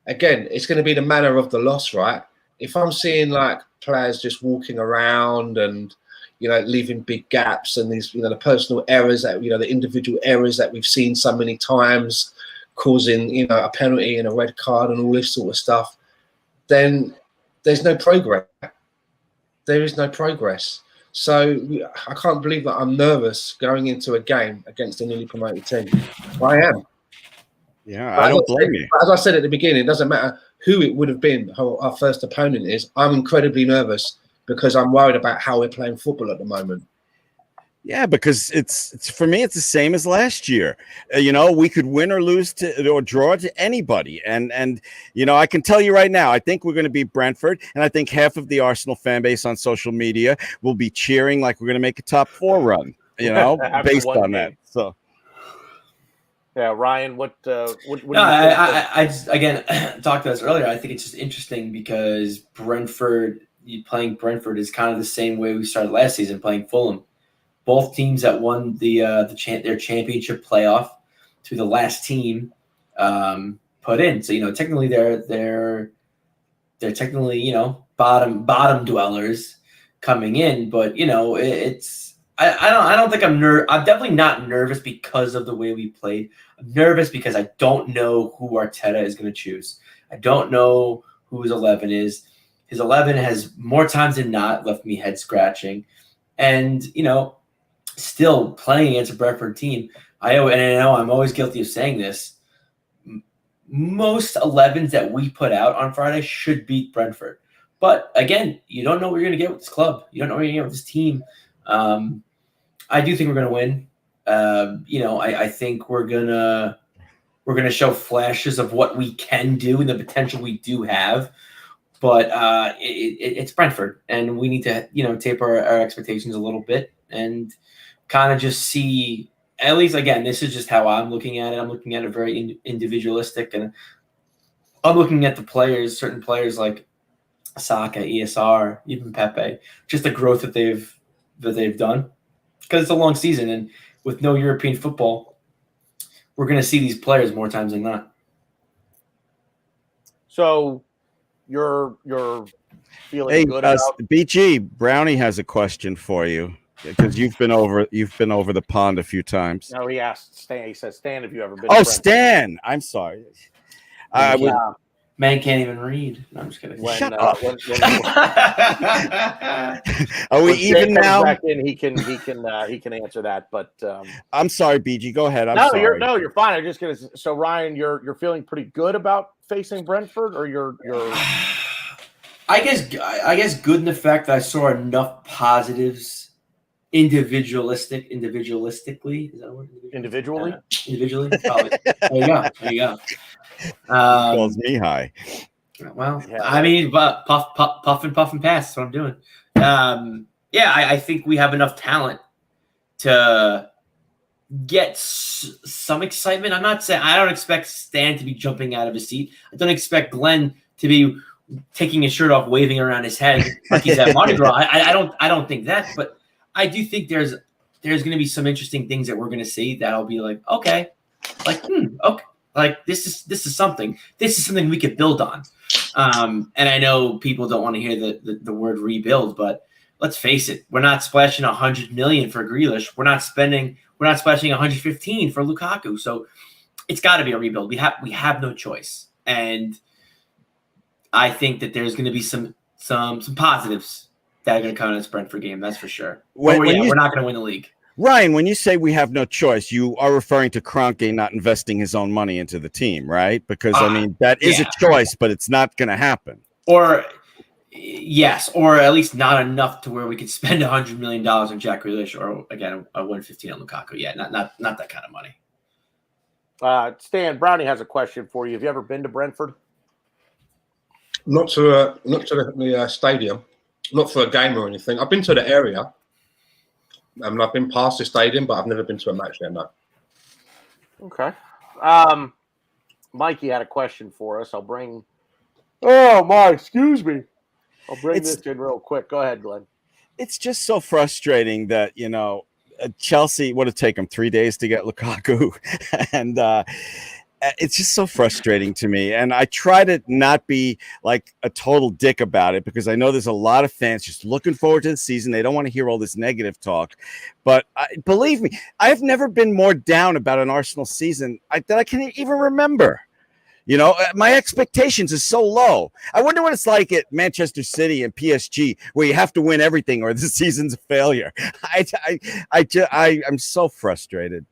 Speaker 5: again, it's going to be the manner of the loss, right? If I'm seeing like players just walking around and, you know, leaving big gaps and these, you know, the personal errors that, you know, the individual errors that we've seen so many times causing, you know, a penalty and a red card and all this sort of stuff, then there's no progress. There is no progress. So I can't believe that I'm nervous going into a game against a newly promoted team. I am.
Speaker 2: Yeah, I don't blame you.
Speaker 5: As I said at the beginning, it doesn't matter who it would have been, who our first opponent is. I'm incredibly nervous because I'm worried about how we're playing football at the moment.
Speaker 2: Yeah, because it's for me, it's the same as last year. You know, we could win or lose to or draw to anybody, and you know, I can tell you right now, I think we're going to beat Brentford, and I think half of the Arsenal fan base on social media will be cheering like we're going to make a top 4 run. You know, based on that. So.
Speaker 1: Yeah, Ryan, what do you think?
Speaker 4: I just, again, talked to us earlier. I think it's just interesting because playing Brentford is kind of the same way we started last season, playing Fulham. Both teams that won their championship playoff to the last team put in. So, you know, technically they're technically, you know, bottom dwellers coming in, but you know, I don't think I'm definitely not nervous because of the way we played. I'm nervous because I don't know who Arteta is going to choose. I don't know who his 11 is. His 11 has more times than not left me head scratching. And, you know, still playing against a Brentford team, I know I'm always guilty of saying this. Most 11s that we put out on Friday should beat Brentford. But again, you don't know what you're going to get with this club. You don't know what you're going to get with this team. I do think we're going to win. You know, I think we're gonna show flashes of what we can do and the potential we do have. But it's Brentford, and we need to, you know, taper our expectations a little bit and kind of just see. At least, again, this is just how I'm looking at it. I'm looking at it very individualistic, and I'm looking at the players, certain players like Saka, ESR, even Pepe, just the growth that they've done. Because it's a long season, and with no European football, we're going to see these players more times than not.
Speaker 1: So you're feeling good about
Speaker 2: BG Brownie has a question for you because you've been over the pond a few times.
Speaker 1: No, he asked Stan. He says, Stan, have you ever been?
Speaker 2: Oh, Stan. I'm sorry.
Speaker 4: Man can't even read. No, I'm just kidding.
Speaker 2: Shut up. Are we even now?
Speaker 1: Back in, he can answer that. But
Speaker 2: I'm sorry, BG. Go ahead. Sorry.
Speaker 1: You're fine. I'm just gonna. So Ryan, you're feeling pretty good about facing Brentford, or you're.
Speaker 4: I guess good in the fact that I saw enough positives individualistically. Is that a word?
Speaker 1: Individually.
Speaker 4: Probably. There you go.
Speaker 2: Calls me high.
Speaker 4: Well, yeah. I mean, but puff and pass. That's what I'm doing. I think we have enough talent to get some excitement. I'm not saying I don't expect Stan to be jumping out of his seat. I don't expect Glenn to be taking his shirt off, waving around his head like he's at Mardi Gras. I don't think that, but I do think there's going to be some interesting things that we're going to see that'll be like, okay, okay. Like this is something. This is something we could build on. And I know people don't want to hear the word rebuild, but let's face it, we're not splashing $100 million for Grealish. We're not splashing $115 for Lukaku. So it's got to be a rebuild. We have no choice. And I think that there's going to be some positives that are going to come in this Brentford game. That's for sure. We're not going to win the league.
Speaker 2: Ryan, when you say we have no choice, you are referring to Kroenke not investing his own money into the team, right? Because, I mean, that is a choice, but it's not going to happen.
Speaker 4: Or, yes, or at least not enough to where we could spend $100 million on Jack Grealish or, again, a $115 on Lukaku. Yeah, not that kind of money.
Speaker 1: Stan, Brownie has a question for you. Have you ever been to Brentford?
Speaker 5: Not to the stadium, not for a game or anything. I've been to the area. I've been past the stadium, but I've never been to a match there, no.
Speaker 1: Okay. Mikey had a question for us. I'll bring. Oh my, excuse me. I'll bring this in real quick. Go ahead, Glenn.
Speaker 2: It's just so frustrating that Chelsea would have taken 3 days to get Lukaku, and it's just so frustrating to me. And I try to not be like a total dick about it because I know there's a lot of fans just looking forward to the season. They don't want to hear all this negative talk. But believe me, I've never been more down about an Arsenal season that I can even remember. My expectations are so low. I wonder what it's like at Manchester City and PSG, where you have to win everything or the season's a failure. I'm so frustrated.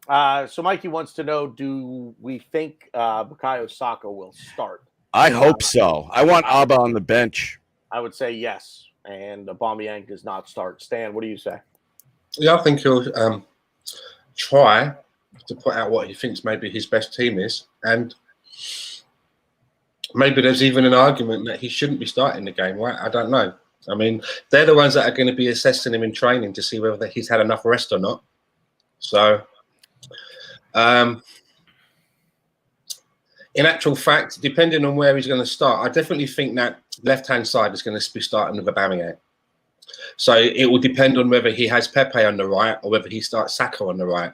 Speaker 1: So Mikey wants to know, do we think Bukayo Saka will start?
Speaker 2: I hope so. I want Abba on the bench.
Speaker 1: I would say yes, and Aubameyang does not start. Stan, what do you say?
Speaker 5: Yeah, I think he'll try to put out what he thinks maybe his best team is, and maybe there's even an argument that he shouldn't be starting the game, right? I don't know. I mean, they're the ones that are going to be assessing him in training to see whether he's had enough rest or not. So, in actual fact, depending on where he's going to start, I definitely think that left-hand side is going to be starting with Aubameyang. So it will depend on whether he has Pepe on the right or whether he starts Saka on the right.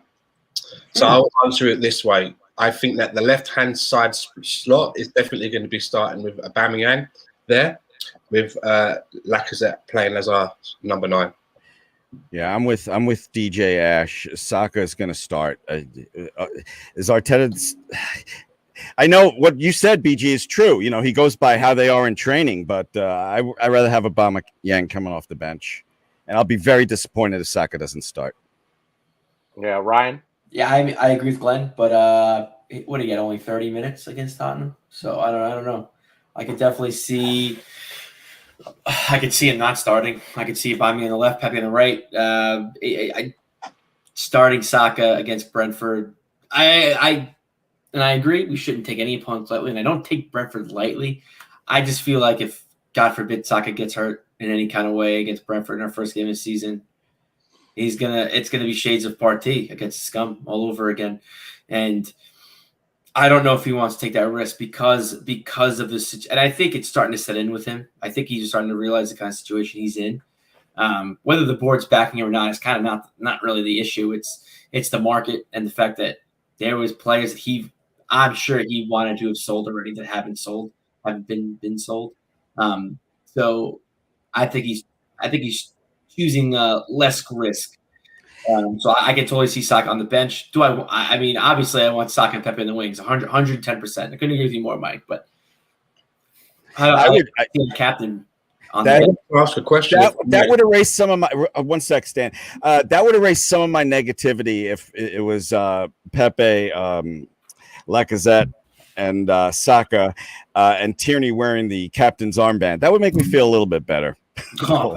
Speaker 5: So I'll answer it this way. I think that the left-hand side slot is definitely going to be starting with Aubameyang there, with Lacazette playing as our number 9.
Speaker 2: Yeah, I'm with DJ Ash. Saka is going to start. Is Arteta? I know what you said, BG, is true. He goes by how they are in training, but I'd rather have Aubameyang coming off the bench, and I'll be very disappointed if Saka doesn't start.
Speaker 1: Yeah, Ryan.
Speaker 4: Yeah, I agree with Glenn, but what did he get? Only 30 minutes against Tottenham, so I don't know. I could definitely see. I could see him not starting. I could see Aubameyang on the left, Pepe on the right. Starting Saka against Brentford. I agree. We shouldn't take any opponents lightly, and I don't take Brentford lightly. I just feel like if, God forbid, Saka gets hurt in any kind of way against Brentford in our first game of the season, it's gonna be shades of Partey against Scum all over again. And I don't know if he wants to take that risk because of this. And I think it's starting to set in with him. I think he's starting to realize the kind of situation he's in. Whether the board's backing him or not is kind of not really the issue. It's the market and the fact that there was players that I'm sure he wanted to have sold already that haven't been sold. So I think he's choosing less risk. So I can totally see Saka on the bench. I mean, obviously, I want Saka and Pepe in the wings, 110%. I couldn't agree with you more, Mike. But I would be the captain on that.
Speaker 5: Ask a question.
Speaker 2: That would erase some of my. 1 sec, Stan. That would erase some of my negativity if it was Pepe, Lacazette, and Saka, and Tierney wearing the captain's armband. That would make me feel a little bit better.
Speaker 4: Oh,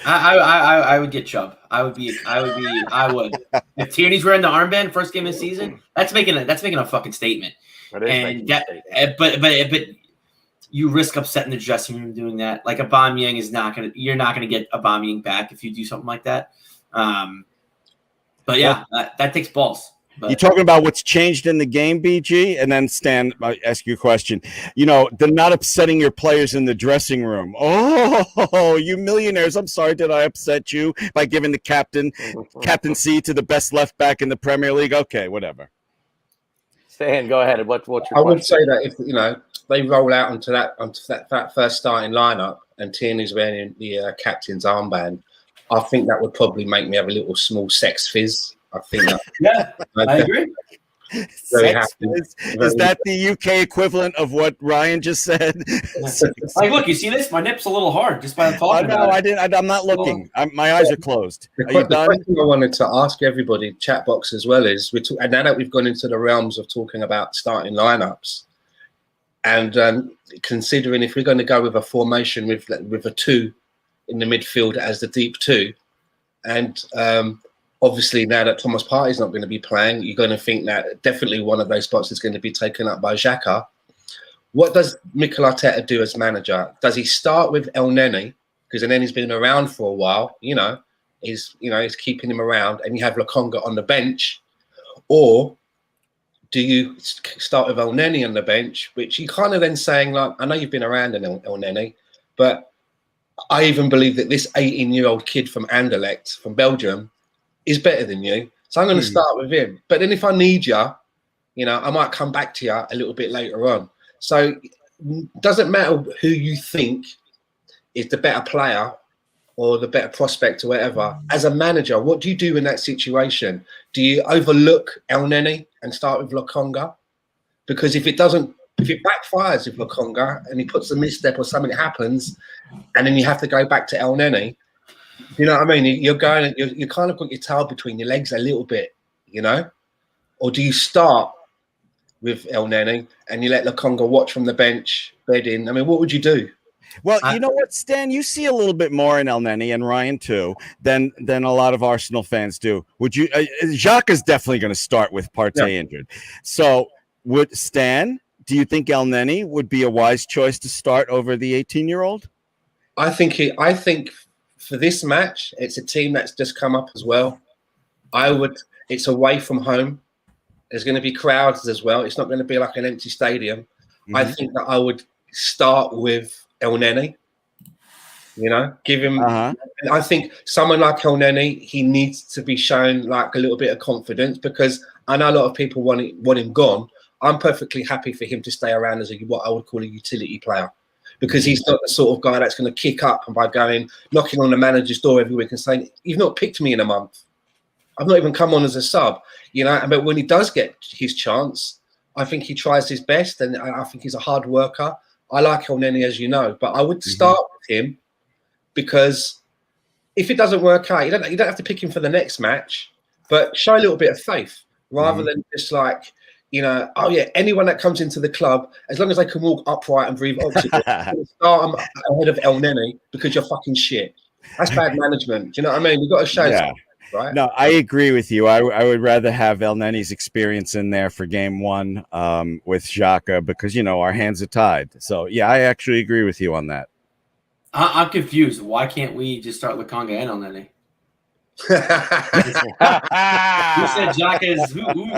Speaker 4: I would get Chubb. I would. If Tierney's wearing the armband first game of the season, that's making a fucking statement. But you risk upsetting the dressing room doing that. Like Aubameyang you're not gonna get Aubameyang back if you do something like that. But yeah, that takes balls. But.
Speaker 2: You're talking about what's changed in the game, BG, and then Stan, I ask you a question. They're not upsetting your players in the dressing room. Oh, you millionaires! I'm sorry, did I upset you by giving the captaincy to the best left back in the Premier League? Okay, whatever.
Speaker 1: Stan, go ahead. What's your question?
Speaker 5: I would say that if they roll out onto that first starting lineup and Tierney's wearing the captain's armband, I think that would probably make me have a little small sex fizz. I think that.
Speaker 4: Yeah, I agree.
Speaker 2: Is that the UK equivalent of what Ryan just said?
Speaker 4: Like, look, you see this? My nip's a little hard just by talking about it.
Speaker 2: I didn't. I'm not looking. My eyes are closed.
Speaker 5: The question I wanted to ask everybody, chat box as well, is and now that we've gone into the realms of talking about starting lineups, and considering if we're going to go with a formation with a 2 in the midfield as the deep 2, and Obviously, now that Thomas Partey's not going to be playing, you're going to think that definitely one of those spots is going to be taken up by Xhaka. What does Mikel Arteta do as manager? Does he start with Elneny, because Elneny's been around for a while, he's keeping him around, and you have Lokonga on the bench, or do you start with Elneny on the bench, which you kind of then saying, like, I know you've been around in Elneny, but I even believe that this 18-year-old kid from Anderlecht, from Belgium, is better than you. So I'm going to start with him. But then if I need you, I might come back to you a little bit later on. So it doesn't matter who you think is the better player or the better prospect or whatever. As a manager, what do you do in that situation? Do you overlook Elneny and start with Lokonga? Because if it backfires with Lokonga and he puts a misstep or something happens, and then you have to go back to Elneny, you know what I mean? You're kind of got your tail between your legs a little bit, Or do you start with Elneny and you let Lokonga watch from the bench, bed in? I mean, what would you do?
Speaker 2: Well, you know what, Stan? You see a little bit more in Elneny, and Ryan too, than a lot of Arsenal fans do. Would you? Jacques is definitely going to start with Partey injured. So, would Stan? Do you think Elneny would be a wise choice to start over the 18-year-old?
Speaker 5: I think for this match, it's a team that's just come up as well. It's away from home. There's going to be crowds as well. It's not going to be like an empty stadium. Mm-hmm. I think that I would start with Elneny. Give him. I think someone like Elneny, he needs to be shown like a little bit of confidence, because I know a lot of people want him gone. I'm perfectly happy for him to stay around as what I would call a utility player, because he's not the sort of guy that's going to kick up and by going knocking on the manager's door every week and saying, "You've not picked me in a month. I've not even come on as a sub." But when he does get his chance, I think he tries his best, and I think he's a hard worker. I like Elneny, as you know, but I would start with him, because if it doesn't work out, you don't have to pick him for the next match, but show a little bit of faith rather than just like, anyone that comes into the club, as long as they can walk upright and breathe oxygen, start them ahead of Elneny because you're fucking shit. That's bad management. Do you know what I mean? You've got to show something, right?
Speaker 2: No, I agree with you. I would rather have Elneny's experience in there for game one with Xhaka, because, our hands are tied. So, yeah, I actually agree with you on that.
Speaker 4: I'm confused. Why can't we just start Lokonga and Elneny? You said Xhaka is who?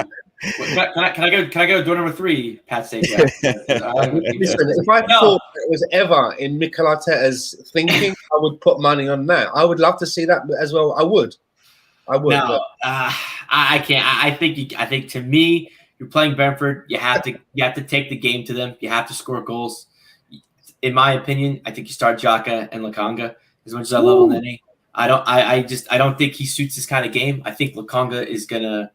Speaker 4: Can I go door number 3? Pat says yes.
Speaker 5: Listen, if I thought it was ever in Mikel Arteta's thinking, I would put money on that. I would love to see that as well. I would. No,
Speaker 4: I can't. I think to me, you're playing Brentford. You have to take the game to them. You have to score goals. In my opinion, I think you start Xhaka and Lokonga. As much as I love Elneny, I don't think he suits this kind of game. I think Lokonga is gonna.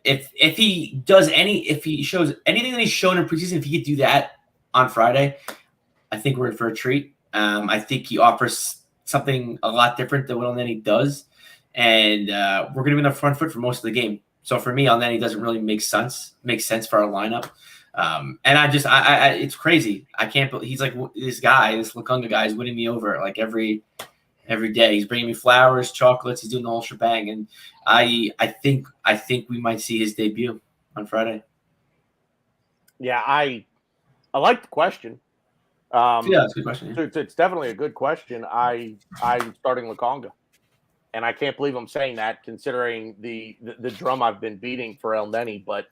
Speaker 4: If he shows anything that he's shown in preseason, if he could do that on Friday, I think we're in for a treat. I think he offers something a lot different than what Elneny does, and we're going to be in the front foot for most of the game. So for me, Elneny doesn't really make sense for our lineup. And I it's crazy. I can't believe he's like this Lokonga guy is winning me over like every day. He's bringing me flowers, chocolates. He's doing the whole shebang, and I think we might see his debut on Friday.
Speaker 1: Yeah, I like the question.
Speaker 4: It's a good question.
Speaker 1: Yeah. It's definitely a good question. I'm starting Lokonga, and I can't believe I'm saying that considering the drum I've been beating for Elneny. But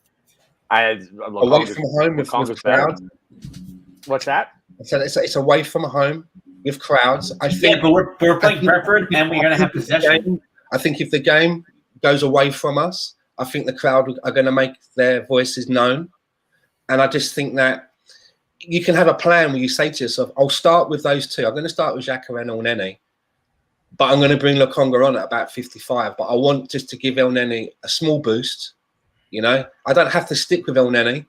Speaker 5: away from home with crowds.
Speaker 1: What's that?
Speaker 5: So it's away from home with crowds. I think,
Speaker 4: but we're playing Brentford, and we're going to have possession.
Speaker 5: I think if the game goes away from us, I think the crowd are going to make their voices known, and I just think that you can have a plan where you say to yourself, "I'll start with those two. I'm going to start with Xhaka and Elneny, but I'm going to bring Lokonga on at about 55. But I want just to give Elneny a small boost. I don't have to stick with Elneny,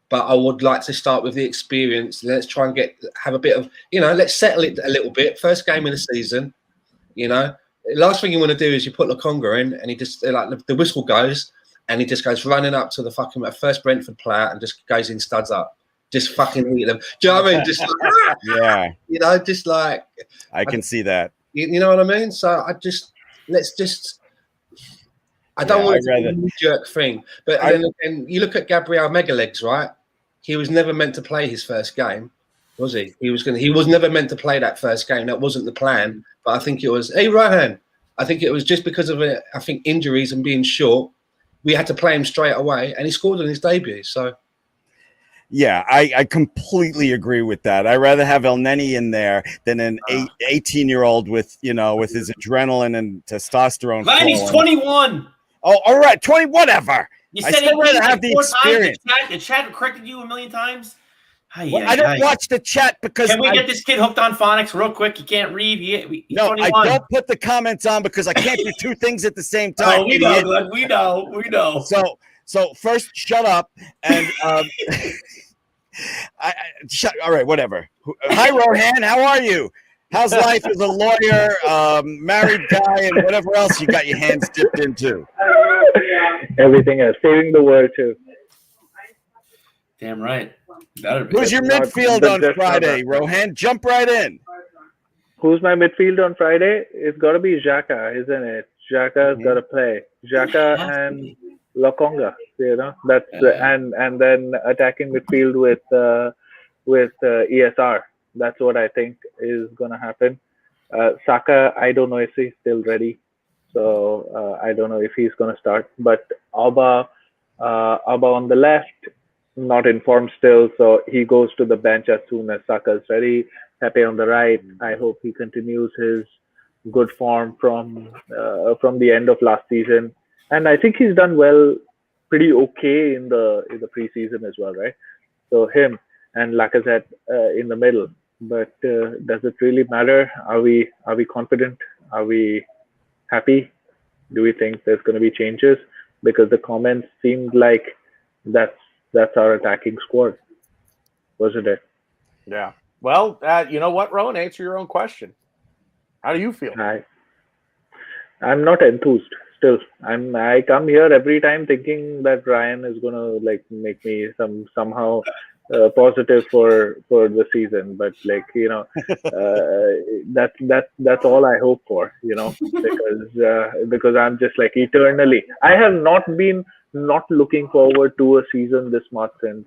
Speaker 5: but I would like to start with the experience. Let's try and have a bit of, let's settle it a little bit. First game of the season, Last thing you want to do is you put Lokonga in, and he just the whistle goes, and he just goes running up to the fucking first Brentford player and just goes in studs up, just fucking eat them. Do you know what I mean? Just
Speaker 2: yeah,
Speaker 5: just like
Speaker 2: I can see that.
Speaker 5: You know what I mean? So let's just I don't want
Speaker 2: I'd rather.
Speaker 5: a knee-jerk thing. But then again, you look at Gabriel Megalegs, right? He was never meant to play his first game, was he? He was never meant to play that first game. That wasn't the plan. But I think it was. Hey, Rohan. I think it was just because of injuries and being short. We had to play him straight away, and he scored on his debut. So.
Speaker 2: Yeah, I completely agree with that. I'd rather have Elneny in there than an 18-year-old with his adrenaline and testosterone.
Speaker 4: Glad he's 21.
Speaker 2: Oh, all right, 20, whatever.
Speaker 4: You said
Speaker 2: I'd rather have the experience.
Speaker 4: The chat corrected you a million times.
Speaker 2: I don't watch the chat because
Speaker 4: can we get this kid hooked on phonics real quick? He can't read. He's 21.
Speaker 2: I don't put the comments on because I can't do two things at the same time.
Speaker 4: Oh, we know, Glenn. We know.
Speaker 2: So first, shut up and all right, whatever. Hi, Rohan. How are you? How's life as a lawyer, married guy, and whatever else you got your hands dipped into?
Speaker 6: Everything else, saving the world too.
Speaker 4: Damn right.
Speaker 2: Who's your midfield on Friday, Rohan? Jump right in.
Speaker 6: Who's my midfield on Friday? It's got to be Xhaka, isn't it? Xhaka's got to play. Xhaka and Lokonga, that's and then attacking midfield with ESR. That's what I think is going to happen. Saka, I don't know if he's still ready, so I don't know if he's going to start. But Auba on the left, not informed still, so he goes to the bench as soon as Saka's ready. Pepe on the right. I hope he continues his good form from the end of last season. And I think he's done well, pretty okay in the preseason as well, right? So him and Lacazette in the middle. But does it really matter? Are we confident? Are we happy? Do we think there's going to be changes? Because the comments seemed like that's our attacking squad, wasn't it?
Speaker 1: Yeah. Well, you know what, Rohan? Answer your own question. How do you feel?
Speaker 6: I'm not enthused. Still, I come here every time thinking that Ryan is gonna make me somehow positive for the season, but that's all I hope for, because I'm just eternally. I have not been not looking forward to a season this much since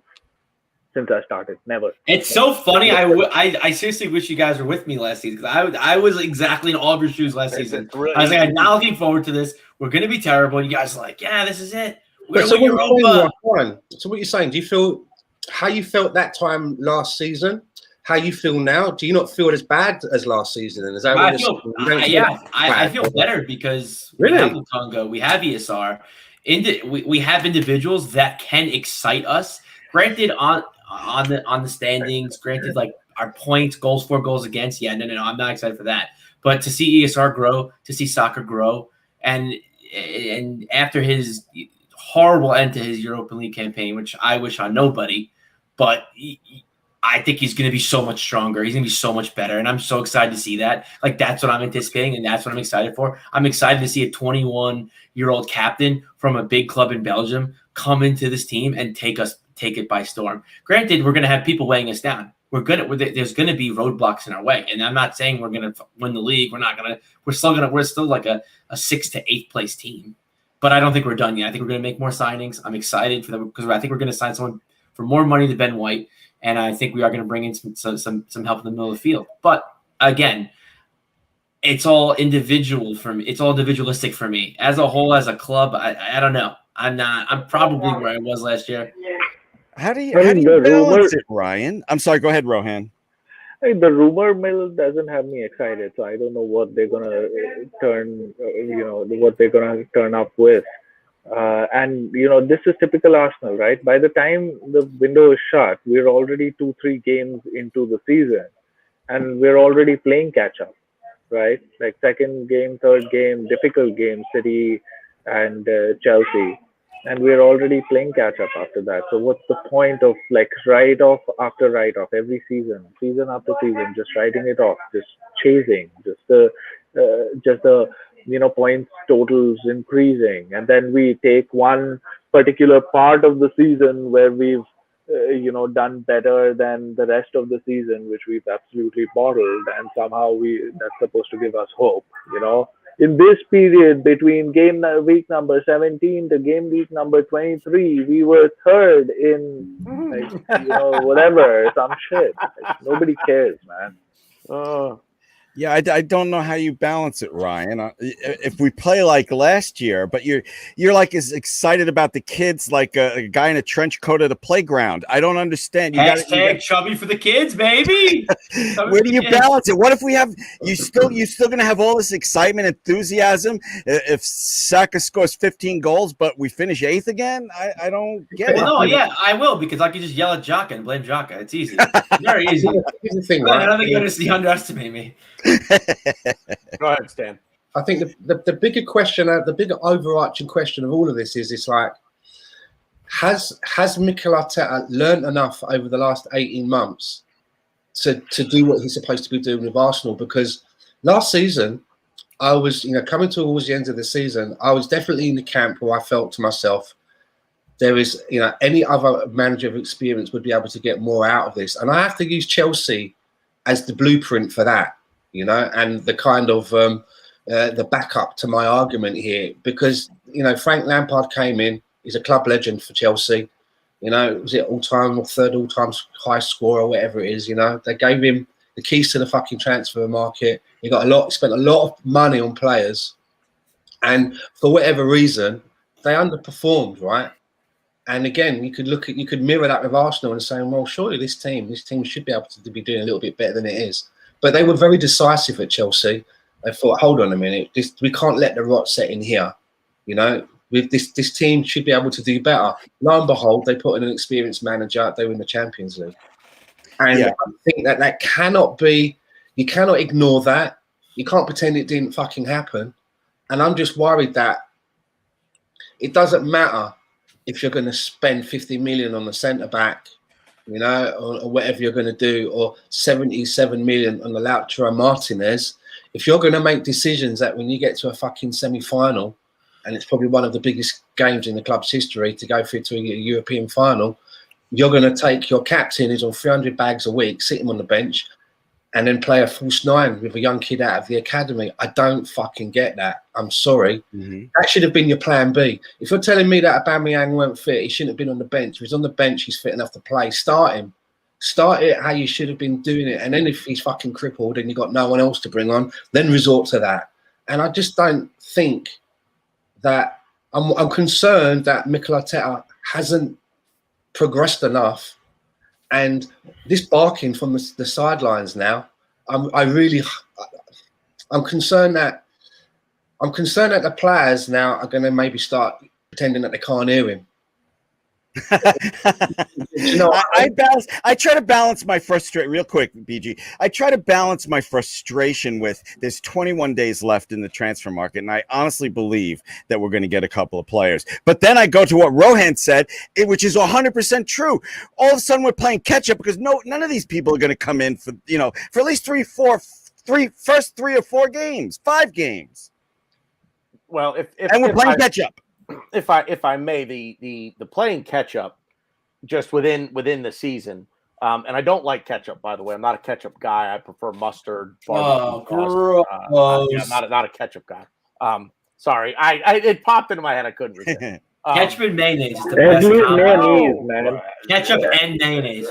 Speaker 6: I started. Never.
Speaker 4: It's so funny. I seriously wish you guys were with me last season because I was exactly in all of your shoes last season. I was I'm not looking forward to this. We're going to be terrible. And you guys are yeah, this is it. We're going to win Europa.
Speaker 5: So what you're saying, do you feel how you felt that time last season? How you feel now? Do you not feel as bad as last season? And is that
Speaker 4: I feel better because we have Lokonga, we have ESR. We have individuals that can excite us. Granted, on the standings, granted, our points, goals for, goals against. Yeah, no, I'm not excited for that. But to see ESR grow, to see soccer grow, and after his horrible end to his Europa League campaign, which I wish on nobody, but I think he's going to be so much stronger. He's going to be so much better, and I'm so excited to see that. That's what I'm anticipating, and that's what I'm excited for. I'm excited to see a 21-year-old captain from a big club in Belgium come into this team and take it by storm. Granted, we're going to have people weighing us down. There's going to be roadblocks in our way, and I'm not saying we're going to win the league. We're still like a 6th to 8th place team, but I don't think we're done yet. I think we're going to make more signings. I'm excited for them because I think we're going to sign someone for more money than Ben White, and I think we are going to bring in some help in the middle of the field. But again, it's all individual for me. It's all individualistic for me. As a whole, as a club, I don't know. I'm probably where I was last year.
Speaker 2: How do you balance it, Ryan? I'm sorry. Go ahead, Rohan.
Speaker 6: The rumor mill doesn't have me excited, so I don't know what they're gonna turn up with. And this is typical Arsenal, right? By the time the window is shut, we're already 2-3 games into the season, and we're already playing catch up, right? Second game, third game, difficult game, City and Chelsea. And we're already playing catch up after that. So what's the point of write off after write off every season after season, just writing it off, just chasing, just the points totals increasing, and then we take one particular part of the season where we've done better than the rest of the season, which we've absolutely bottled, and somehow that's supposed to give us hope, in this period between week number 17 to game week number 23, we were third in whatever, some shit. Like, nobody cares, man.
Speaker 2: Yeah, I don't know how you balance it, Ryan. If we play like last year, but you're like as excited about the kids like a guy in a trench coat at a playground. I don't understand. You got
Speaker 4: chubby for the kids, baby.
Speaker 2: Where do you balance it? What if we have you still gonna have all this excitement, enthusiasm if Saka scores 15 goals, but we finish 8th again? I don't get it.
Speaker 4: No, yeah, I will because I can just yell at Jaka and blame Jaka. It's easy. It's very easy.
Speaker 5: Here's the thing,
Speaker 4: I
Speaker 5: right?
Speaker 4: don't think you underestimate me.
Speaker 1: Go ahead, Stan.
Speaker 5: I think the bigger question, the bigger overarching question of all of this is, it's like, has Mikel Arteta learned enough over the last 18 months to do what he's supposed to be doing with Arsenal? Because last season, I was, coming towards the end of the season, I was definitely in the camp where I felt to myself, there is, any other manager of experience would be able to get more out of this. And I have to use Chelsea as the blueprint for that. And the kind of the backup to my argument here, because Frank Lampard came in, he's a club legend for Chelsea. Was it all-time or third all-time high scorer or whatever it is? They gave him the keys to the fucking transfer market. He spent a lot of money on players, and for whatever reason, they underperformed, right? And again, you could mirror that with Arsenal and saying, well, surely this team should be able to be doing a little bit better than it is. But they were very decisive at Chelsea. They thought, hold on a minute, we can't let the rot set in here. With this team should be able to do better. Lo and behold, they put in an experienced manager. They were in the Champions League. And I think that cannot be, you cannot ignore that. You can't pretend it didn't fucking happen. And I'm just worried that it doesn't matter if you're going to spend 50 million on the centre-back, or whatever you're going to do, or 77 million on the Lautaro Martinez. If you're going to make decisions that when you get to a fucking semi-final, and it's probably one of the biggest games in the club's history to go through to a European final, you're going to take your captain who's on 300 bags a week, sit him on the bench, and then play a false nine with a young kid out of the academy. I don't fucking get that. I'm sorry. That should have been your plan B. If you're telling me that Aubameyang weren't fit, he shouldn't have been on the bench. If he's on the bench, he's fit enough to play. Start him. Start it how you should have been doing it. And then if he's fucking crippled and you've got no one else to bring on, then resort to that. And I just don't think that I'm concerned that Mikel Arteta hasn't progressed enough. And this barking from the sidelines now, I'm concerned that the players now are going to maybe start pretending that they can't hear him.
Speaker 2: I try to balance my frustration real quick, BG. I try to balance my frustration with there's 21 days left in the transfer market, and I honestly believe that we're going to get a couple of players. But then I go to what Rohan said, which is 100% true. All of a sudden, we're playing catch up because none of these people are going to come in for at least first 3 or 4 games, 5 games.
Speaker 1: Well, if
Speaker 2: we're playing catch up.
Speaker 1: If I may, the playing catch up just within the season, and I don't like ketchup, by the way. I'm not a ketchup guy. I prefer mustard.
Speaker 4: Oh,
Speaker 1: yeah, not a ketchup guy. Sorry, it popped into my head. I couldn't resist.
Speaker 4: Ketchup and mayonnaise is the best
Speaker 6: mayonnaise, man.
Speaker 4: Ketchup and mayonnaise.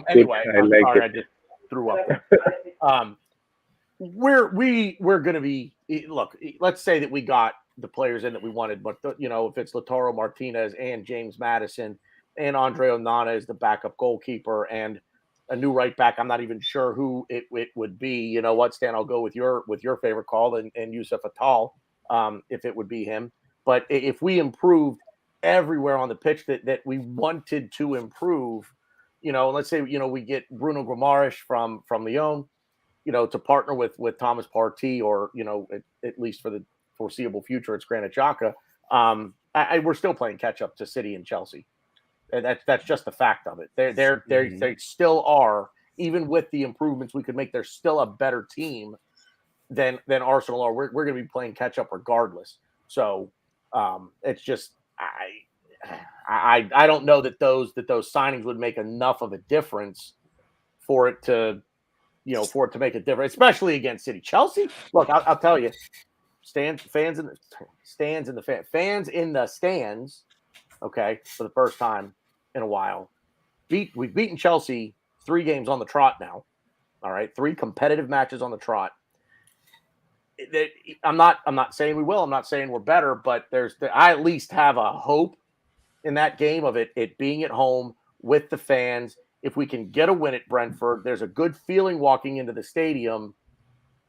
Speaker 1: Anyway, I'm
Speaker 6: like
Speaker 1: sorry,
Speaker 6: it.
Speaker 1: I just threw up there. We're going to be, look, let's say that we got the players in that we wanted, but if it's Lautaro Martinez and James Maddison and Andre Onana as the backup goalkeeper and a new right back, I'm not even sure who it would be. You know what, Stan? I'll go with your favorite call and Yusuf Atal, if it would be him. But if we improved everywhere on the pitch that we wanted to improve, let's say we get Bruno Guimaraes from Lyon, to partner with Thomas Partey, or at least for the foreseeable future, it's Granit Xhaka. We're still playing catch up to City and Chelsea, and that's just the fact of it. They still are, even with the improvements we could make. They're still a better team than Arsenal are. We're going to be playing catch up regardless. So it's just I don't know that those signings would make enough of a difference for it to for it to make a difference, especially against City. Chelsea, look, I'll tell you, fans in the stands, okay, for the first time in a while. We've beaten Chelsea 3 games on the trot now. All right, 3 competitive matches on the trot. I'm not saying we will. I'm not saying we're better, but I at least have a hope in that game of it being at home with the fans. If we can get a win at Brentford, there's a good feeling walking into the stadium,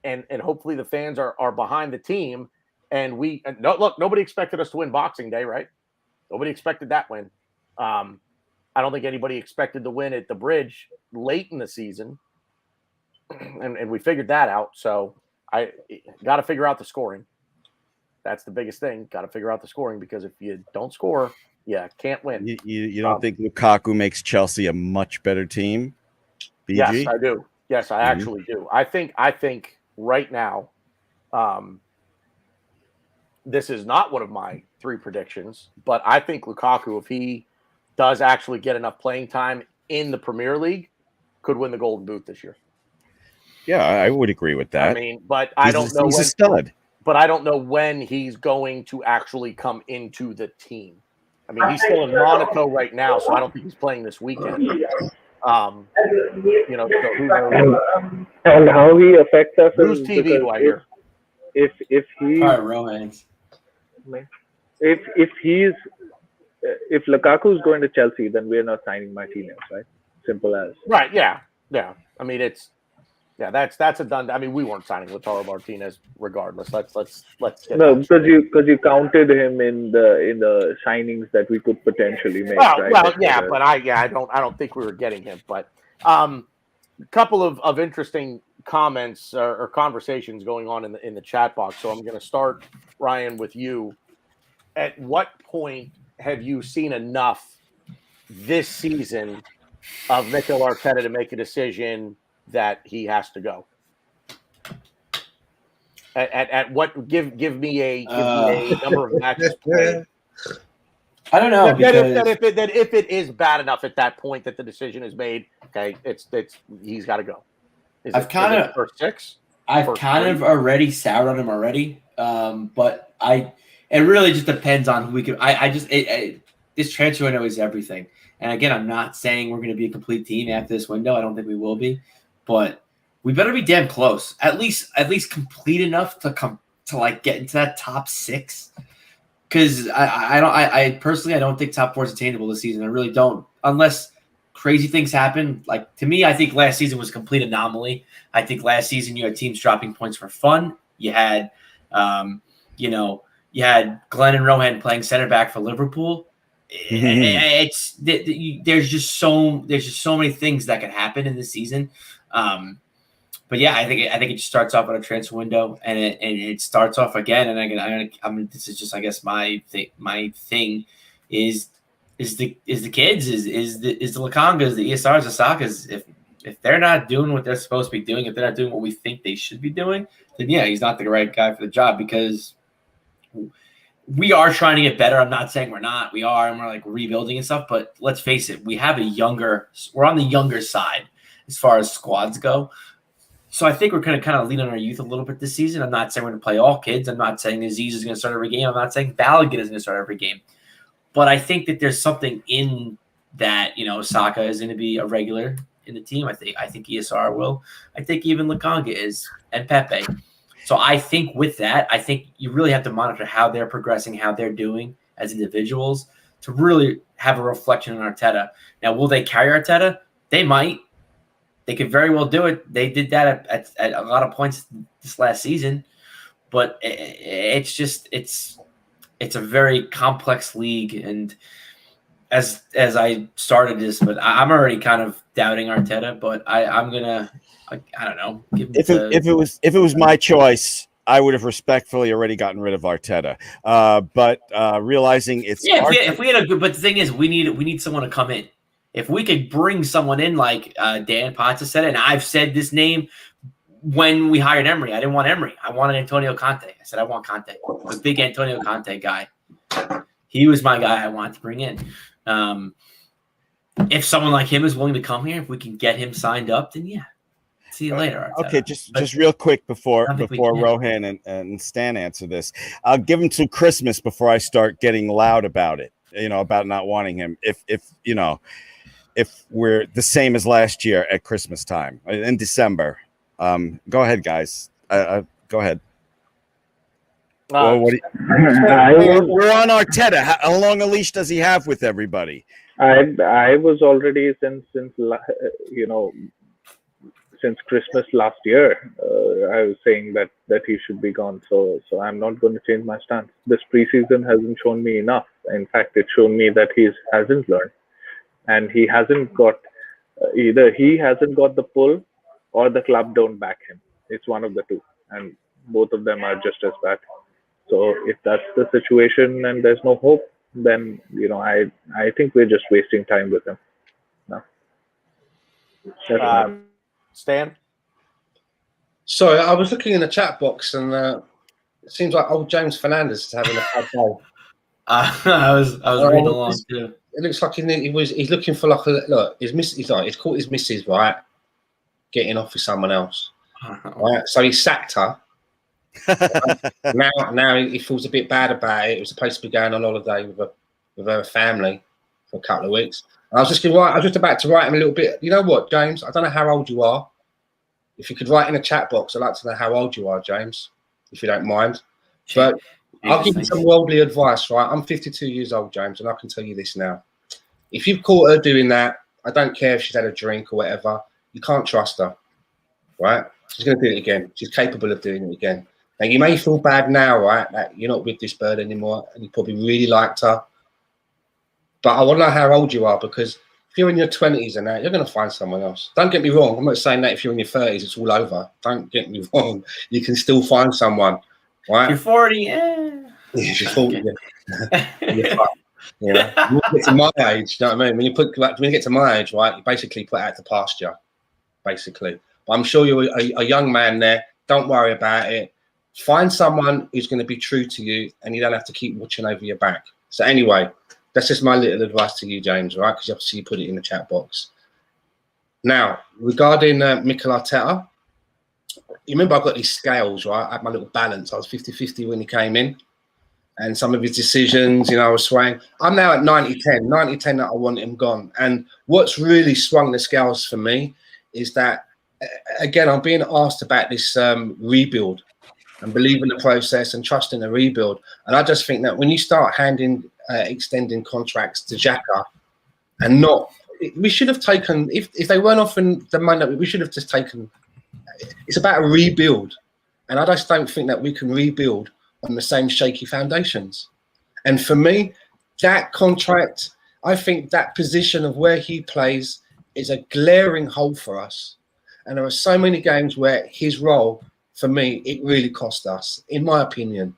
Speaker 1: and hopefully the fans are behind the team. And nobody expected us to win Boxing Day, right? Nobody expected that win. I don't think anybody expected to win at the Bridge late in the season, and we figured that out. So I got to figure out the scoring. That's the biggest thing. Got to figure out the scoring, because if you don't score, can't win.
Speaker 2: You don't think Lukaku makes Chelsea a much better team? BG?
Speaker 1: Yes, I do. Yes, I actually do. I think right now, this is not one of my 3 predictions, but I think Lukaku, if he does actually get enough playing time in the Premier League, could win the Golden Boot this year.
Speaker 2: Yeah, I would agree with that.
Speaker 1: I mean, but I don't know.
Speaker 2: He's a stud.
Speaker 1: But I don't know when he's going to actually come into the team. I mean, he's still in Monaco right now, so I don't think he's playing this weekend. So who knows?
Speaker 6: And how he affects us.
Speaker 1: Whose TV do I hear?
Speaker 6: If he,
Speaker 4: All right, Rohan.
Speaker 6: if Lukaku is going to Chelsea, then we're not signing Martinez, right? Simple as.
Speaker 1: Right. Yeah. I mean, that's a done. I mean, we weren't signing Lautaro Martinez regardless. Let's get
Speaker 6: because you counted him in the signings that we could potentially make. Right?
Speaker 1: But I don't think we were getting him. But a couple of interesting comments or conversations going on in the chat box. So I'm going to start, Ryan, with you. At what point have you seen enough this season of Mikel Arteta to make a decision that he has to go? At what? Give me a number of matches played.
Speaker 4: I don't know.
Speaker 1: That if it is bad enough at that point that the decision is made, okay, it's he's got to go.
Speaker 4: I've kind of already soured on him already, but it really just depends on who we can. This transfer window is everything. And again, I'm not saying we're going to be a complete team after this window. I don't think we will be, but we better be damn close. At least complete enough to get into that top 6. Because I personally don't think top 4 is attainable this season. I really don't, unless crazy things happen. Like, to me, I think last season was a complete anomaly. I think last season you had teams dropping points for fun. You had, you had Glenn and Rohan playing center back for Liverpool. There's just so many things that can happen in this season. But yeah, I think it just starts off at a transfer window, and it starts off again. And this is just, I guess, my thing is the kids, is the Lokongas, the ESRs, the Sakas. If they're not doing what they're supposed to be doing, if they're not doing what we think they should be doing, then yeah, he's not the right guy for the job, because we are trying to get better. I'm not saying we're not. We are, and we're like rebuilding and stuff. But let's face it, we're on the younger side as far as squads go. So I think we're going to kind of lean on our youth a little bit this season. I'm not saying we're going to play all kids. I'm not saying ZEUS is going to start every game. I'm not saying Balogun is going to start every game. But I think that there's something in that, Saka is going to be a regular in the team. I think ESR will. I think even Lokonga is, and Pepe. So I think with that, I think you really have to monitor how they're progressing, how they're doing as individuals, to really have a reflection on Arteta. Now, will they carry Arteta? They might. They could very well do it. They did that at a lot of points this last season. But it's a very complex league. And as I started this, but I'm already kind of doubting Arteta. But I'm gonna. I don't know. If
Speaker 2: it was my choice, I would have respectfully already gotten rid of Arteta. But realizing it's
Speaker 4: if we had but the thing is, we need someone to come in. If we could bring someone in like Dan Potts said it, and I've said this name when we hired Emery. I didn't want Emery. I wanted Antonio Conte. I said I want Conte. I'm a big Antonio Conte guy. He was my guy I wanted to bring in. If someone like him is willing to come here, if we can get him signed up, then yeah. See you later. Arteta.
Speaker 2: Okay, just real quick before
Speaker 4: I think we can.
Speaker 2: Rohan and Stan answer this. I'll give him till Christmas before I start getting loud about it. About not wanting him. If we're the same as last year at Christmas time in December. Go ahead, guys. Go ahead. Well, we're on Arteta. How long a leash does he have with everybody?
Speaker 6: I was already since Christmas last year. I was saying that he should be gone. So I'm not going to change my stance. This preseason hasn't shown me enough. In fact, it's shown me that he hasn't learned, and he hasn't got either. He hasn't got the pull, or the club don't back him. It's one of the two, and both of them are just as bad. So if that's the situation and there's no hope, then I think we're just wasting time with him. No.
Speaker 1: Stan?
Speaker 5: Sorry, I was looking in the chat box, and it seems like old James Fernandez is having a bad day.
Speaker 4: I was reading along too.
Speaker 5: It looks like he's looking for like he's caught his missus, right, getting off with someone else. Right, so he sacked her. now he feels a bit bad about it. It was supposed to be going on holiday with her family for a couple of weeks. And I was just about to write him a little bit. You know what, James? I don't know how old you are. If you could write in the chat box, I'd like to know how old you are, James, if you don't mind. But I'll give you some worldly advice, right? I'm 52 years old, James, and I can tell you this now. If you've caught her doing that, I don't care if she's had a drink or whatever, you can't trust her, right? She's going to do it again. She's capable of doing it again. Now, you may feel bad now, right, that you're not with this bird anymore, and you probably really liked her. But I want to know how old you are, because if you're in your 20s and that, you're going to find someone else. Don't get me wrong. I'm not saying that if you're in your 30s, it's all over. Don't get me wrong. You can still find someone, right?
Speaker 4: You're 40,
Speaker 5: If you're 40, you're fine. You know, when you get to my age, you know what I mean? When you get to my age, right, you basically put out to pasture, basically. But I'm sure you're a young man there. Don't worry about it. Find someone who's going to be true to you, and you don't have to keep watching over your back. So anyway, that's just my little advice to you, James, right? Because obviously you put it in the chat box. Now, regarding Mikel Arteta, you remember I've got these scales, right? I had my little balance. I was 50-50 when he came in. And some of his decisions, I was swaying. I'm now at 90-10. 90-10 that I want him gone. And what's really swung the scales for me is that, again, I'm being asked about this rebuild and believe in the process and trust in the rebuild. And I just think that when you start extending contracts to Xhaka, and we should have taken, if they weren't offering the money, we should have just taken, it's about a rebuild. And I just don't think that we can rebuild on the same shaky foundations. And for me, that contract, I think that position of where he plays is a glaring hole for us. And there are so many games where his role, for me, it really cost us, in my opinion.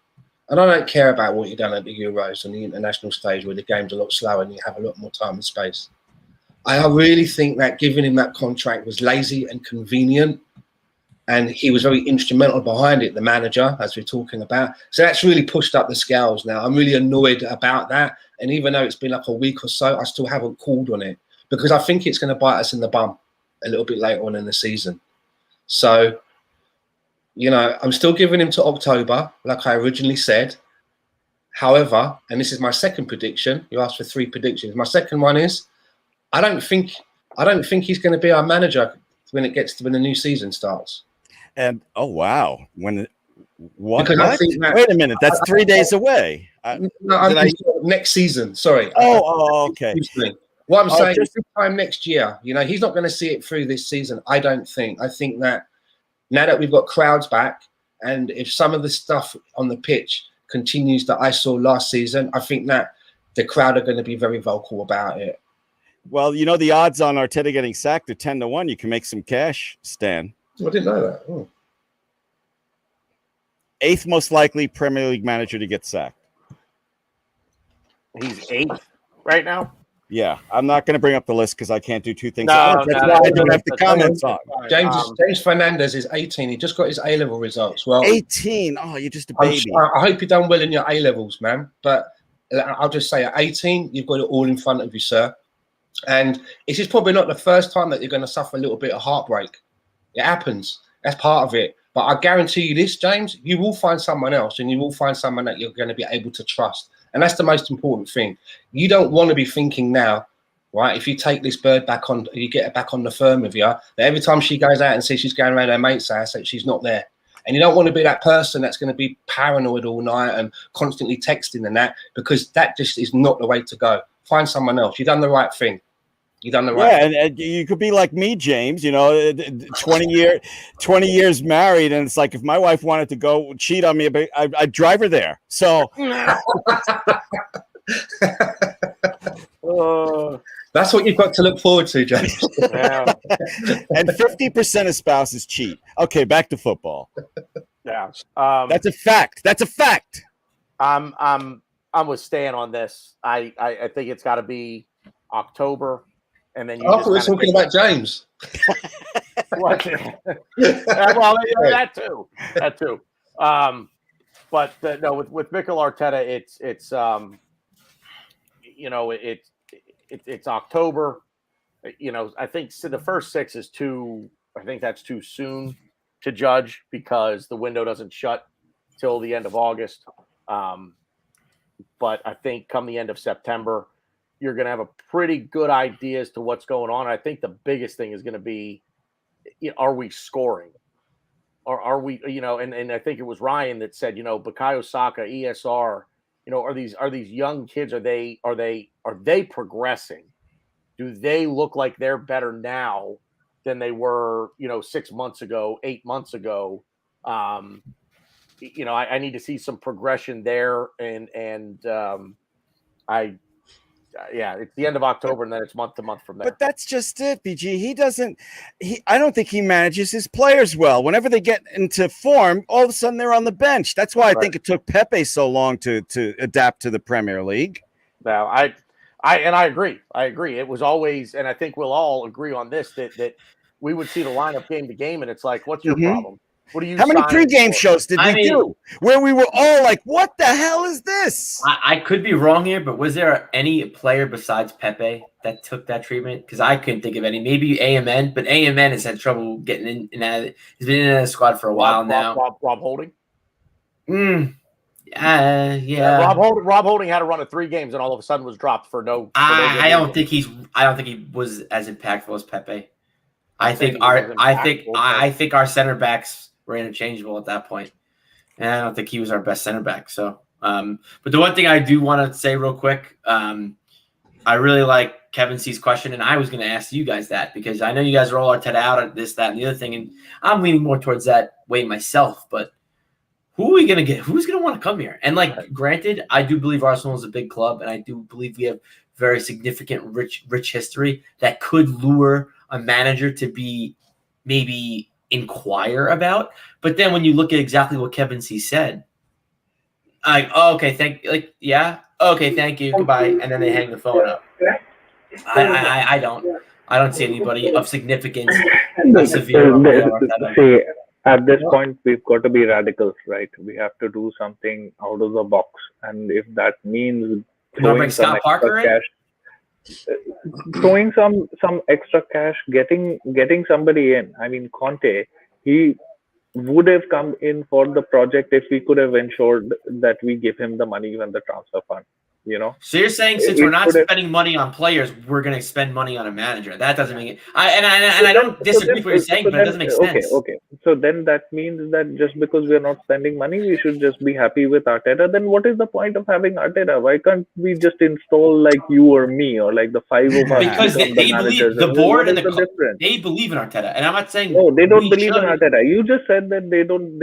Speaker 5: And I don't care about what you've done at the Euros and the international stage where the game's a lot slower and you have a lot more time and space. I really think that giving him that contract was lazy and convenient. And he was very instrumental behind it, the manager, as we're talking about. So that's really pushed up the scales now. I'm really annoyed about that. And even though it's been like a week or so, I still haven't called on it because I think it's going to bite us in the bum a little bit later on in the season. So, I'm still giving him to October, like I originally said. However, and this is my second prediction. You asked for 3 predictions. My second one is I don't think he's going to be our manager when the new season starts.
Speaker 2: And what?
Speaker 5: Because I think that,
Speaker 2: wait a minute, that's 3 days away.
Speaker 5: Next season. Sorry.
Speaker 2: Okay.
Speaker 5: What I'm saying is this time next year, he's not going to see it through this season. I don't think. I think that now that we've got crowds back, and if some of the stuff on the pitch continues that I saw last season, I think that the crowd are going to be very vocal about it.
Speaker 2: Well, the odds on Arteta getting sacked are 10-1. You can make some cash, Stan.
Speaker 5: I didn't know that. Oh.
Speaker 2: 8th most likely Premier League manager to get sacked.
Speaker 1: He's 8th right now?
Speaker 2: Yeah, I'm not going to bring up the list because I can't do 2 things.
Speaker 1: No,
Speaker 2: that's why I don't have the comments on.
Speaker 5: James Fernandez is 18. He just got his A-level results. Well,
Speaker 2: 18? Oh, you're just a baby.
Speaker 5: I hope you've done well in your A-levels, man. But I'll just say at 18, you've got it all in front of you, sir. And this is probably not the first time that you're going to suffer a little bit of heartbreak. It happens. That's part of it. But I guarantee you this, James, you will find someone else, and you will find someone that you're going to be able to trust. And that's the most important thing. You don't want to be thinking now, right? If you take this bird back on, you get her back on the firm with you, that every time she goes out and says she's going around her mate's house, that she's not there. And you don't want to be that person that's going to be paranoid all night and constantly texting and that, because that just is not the way to go. Find someone else. You've done the right thing. You done the right.
Speaker 2: Yeah, and you could be like me, James. 20 years married, and it's like if my wife wanted to go cheat on me, I'd drive her there. So
Speaker 5: that's what you've got to look forward to, James.
Speaker 1: Yeah.
Speaker 2: And 50% of spouses cheat. Okay, back to football.
Speaker 1: Yeah,
Speaker 2: that's a fact. That's a fact.
Speaker 1: I'm with Stan on this. I think it's got to be October. And then you
Speaker 5: I thought we were talking about James.
Speaker 1: What? Well, that too. But no, with Mikel Arteta, it's October. I think the first 6 is too. I think that's too soon to judge because the window doesn't shut till the end of August. But I think come the end of September, you're going to have a pretty good idea as to what's going on. I think the biggest thing is going to be, are we scoring? Or are we, and I think it was Ryan that said, Bukayo Saka, ESR, are these young kids, are they progressing? Do they look like they're better now than they were, 6 months ago, 8 months ago? I need to see some progression there. It's the end of October, and then it's month to month from there.
Speaker 2: But that's just it, BG. I don't think he manages his players well. Whenever they get into form, all of a sudden they're on the bench. That's why I think it took Pepe so long to adapt to the Premier League.
Speaker 1: Now, I agree. It was always, and I think we'll all agree on this, that we would see the lineup game to game, and it's like, what's your problem? What do you?
Speaker 2: How many pregame shows did we do where we were all like, "What the hell is this?"
Speaker 4: I could be wrong here, but was there any player besides Pepe that took that treatment? Because I couldn't think of any. Maybe AMN, but AMN has had trouble getting in and out. He's been in and out of the squad for a while now.
Speaker 1: Rob Holding.
Speaker 4: Yeah.
Speaker 1: Rob Holding had to run 3 games and all of a sudden was dropped for no.
Speaker 4: I don't think he was as impactful as Pepe. I think our center backs were interchangeable at that point, and I don't think he was our best center back. So, but the one thing I do want to say real quick, I really like Kevin C's question, and I was going to ask you guys that because I know you guys are all Arteta out at this, that, and the other thing, and I'm leaning more towards that way myself. But who are we going to get? Who's going to want to come here? And granted, I do believe Arsenal is a big club, and I do believe we have very significant, rich history that could lure a manager to be maybe inquire about. But then when you look at exactly what Kevin C said, okay, thank you, goodbye, and then they hang the phone up. I don't see anybody of significance.
Speaker 6: See, at this point, we've got to be radicals, right? We have to do something out of the box, and if that means throwing some extra cash, throwing some extra cash, getting somebody in. I mean, Conte, he would have come in for the project if we could have ensured that we give him the money when the transfer fund.
Speaker 4: So you're saying since we're not spending money on players, we're going to spend money on a manager? That doesn't make it. I don't disagree with what you're saying, but it doesn't make sense.
Speaker 6: Okay. So then that means that just because we're not spending money, we should just be happy with Arteta. Then what is the point of having Arteta? Why can't we just install like you or me or like the 5 of us?
Speaker 4: Because they believe the board and they believe in Arteta, and I'm not saying
Speaker 6: no, they don't believe in Arteta. You just said that they don't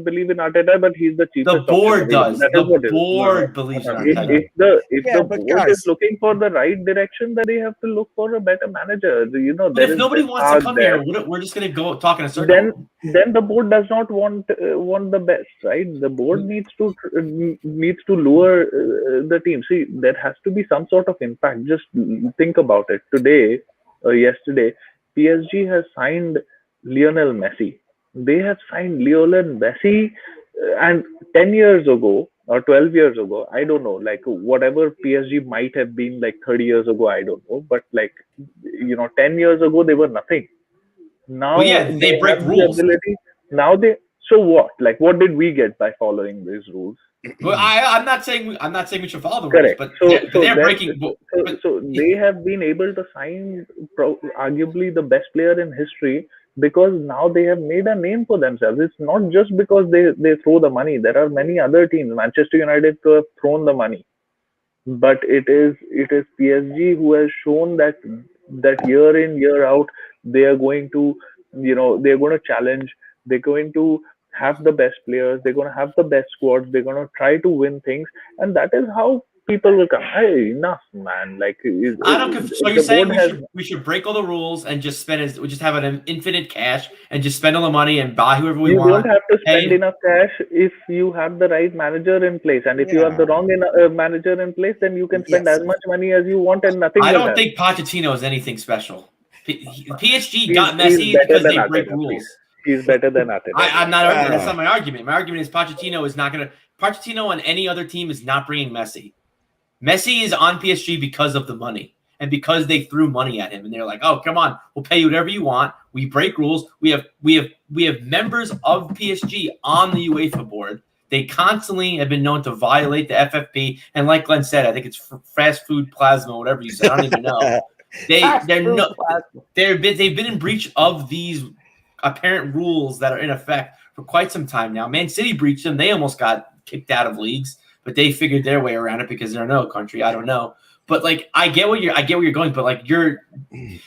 Speaker 6: believe in Arteta, but he's the cheapest.
Speaker 4: The board does. The board believes in Arteta.
Speaker 6: If the board is looking for the right direction, then they have to look for a better manager.
Speaker 4: But if nobody wants to come here, we're just going to go talk in a circle.
Speaker 6: Then the board does not want the best, right? The board needs to lure the team. See, there has to be some sort of impact. Just think about it. Today or yesterday, PSG has signed Lionel Messi. They have signed Lionel Messi, and 10 years ago or 12 years ago, I don't know, like whatever PSG might have been like 30 years ago, I don't know. But 10 years ago, they were nothing. Now
Speaker 4: Well, yeah, they break
Speaker 6: have the
Speaker 4: rules.
Speaker 6: ability. Now so what? Like, what did we get by following these rules?
Speaker 4: Well, I'm not saying we should follow the
Speaker 6: Correct.
Speaker 4: rules, but they're breaking.
Speaker 6: So they have been able to sign arguably the best player in history because now they have made a name for themselves. It's not just because they throw the money. There are many other teams. Manchester United have thrown the money, but it is PSG who has shown that year in year out they are going to they're going to challenge. They're going to have the best players. They're going to have the best squads. They're going to try to win things, and that is how people will come. Hey, enough, man! Like,
Speaker 4: I don't. So you're saying we should break all the rules and just we just have an infinite cash and just spend all the money and buy whoever we want.
Speaker 6: You don't have to spend enough cash if you have the right manager in place, and if you have the wrong manager in place, then you can spend as much money as you want and nothing.
Speaker 4: I don't think Pochettino is anything special. PSG got Messi because they break rules.
Speaker 6: He's better than Arteta.
Speaker 4: I'm not arguing. That's not my argument. My argument is Pochettino is not going to. Pochettino on any other team is not bringing Messi. Messi is on PSG because of the money and because they threw money at him and they're like, "Oh, come on, we'll pay you whatever you want. We break rules. We have members of PSG on the UEFA board. They constantly have been known to violate the FFP. And like Glenn said, I think it's fast food plasma, whatever you said. I don't even know. They've been in breach of these apparent rules that are in effect for quite some time now. Man City breached them. They almost got kicked out of leagues, but they figured their way around it because they're no country. I don't know. But like, I get where you're going, but like you're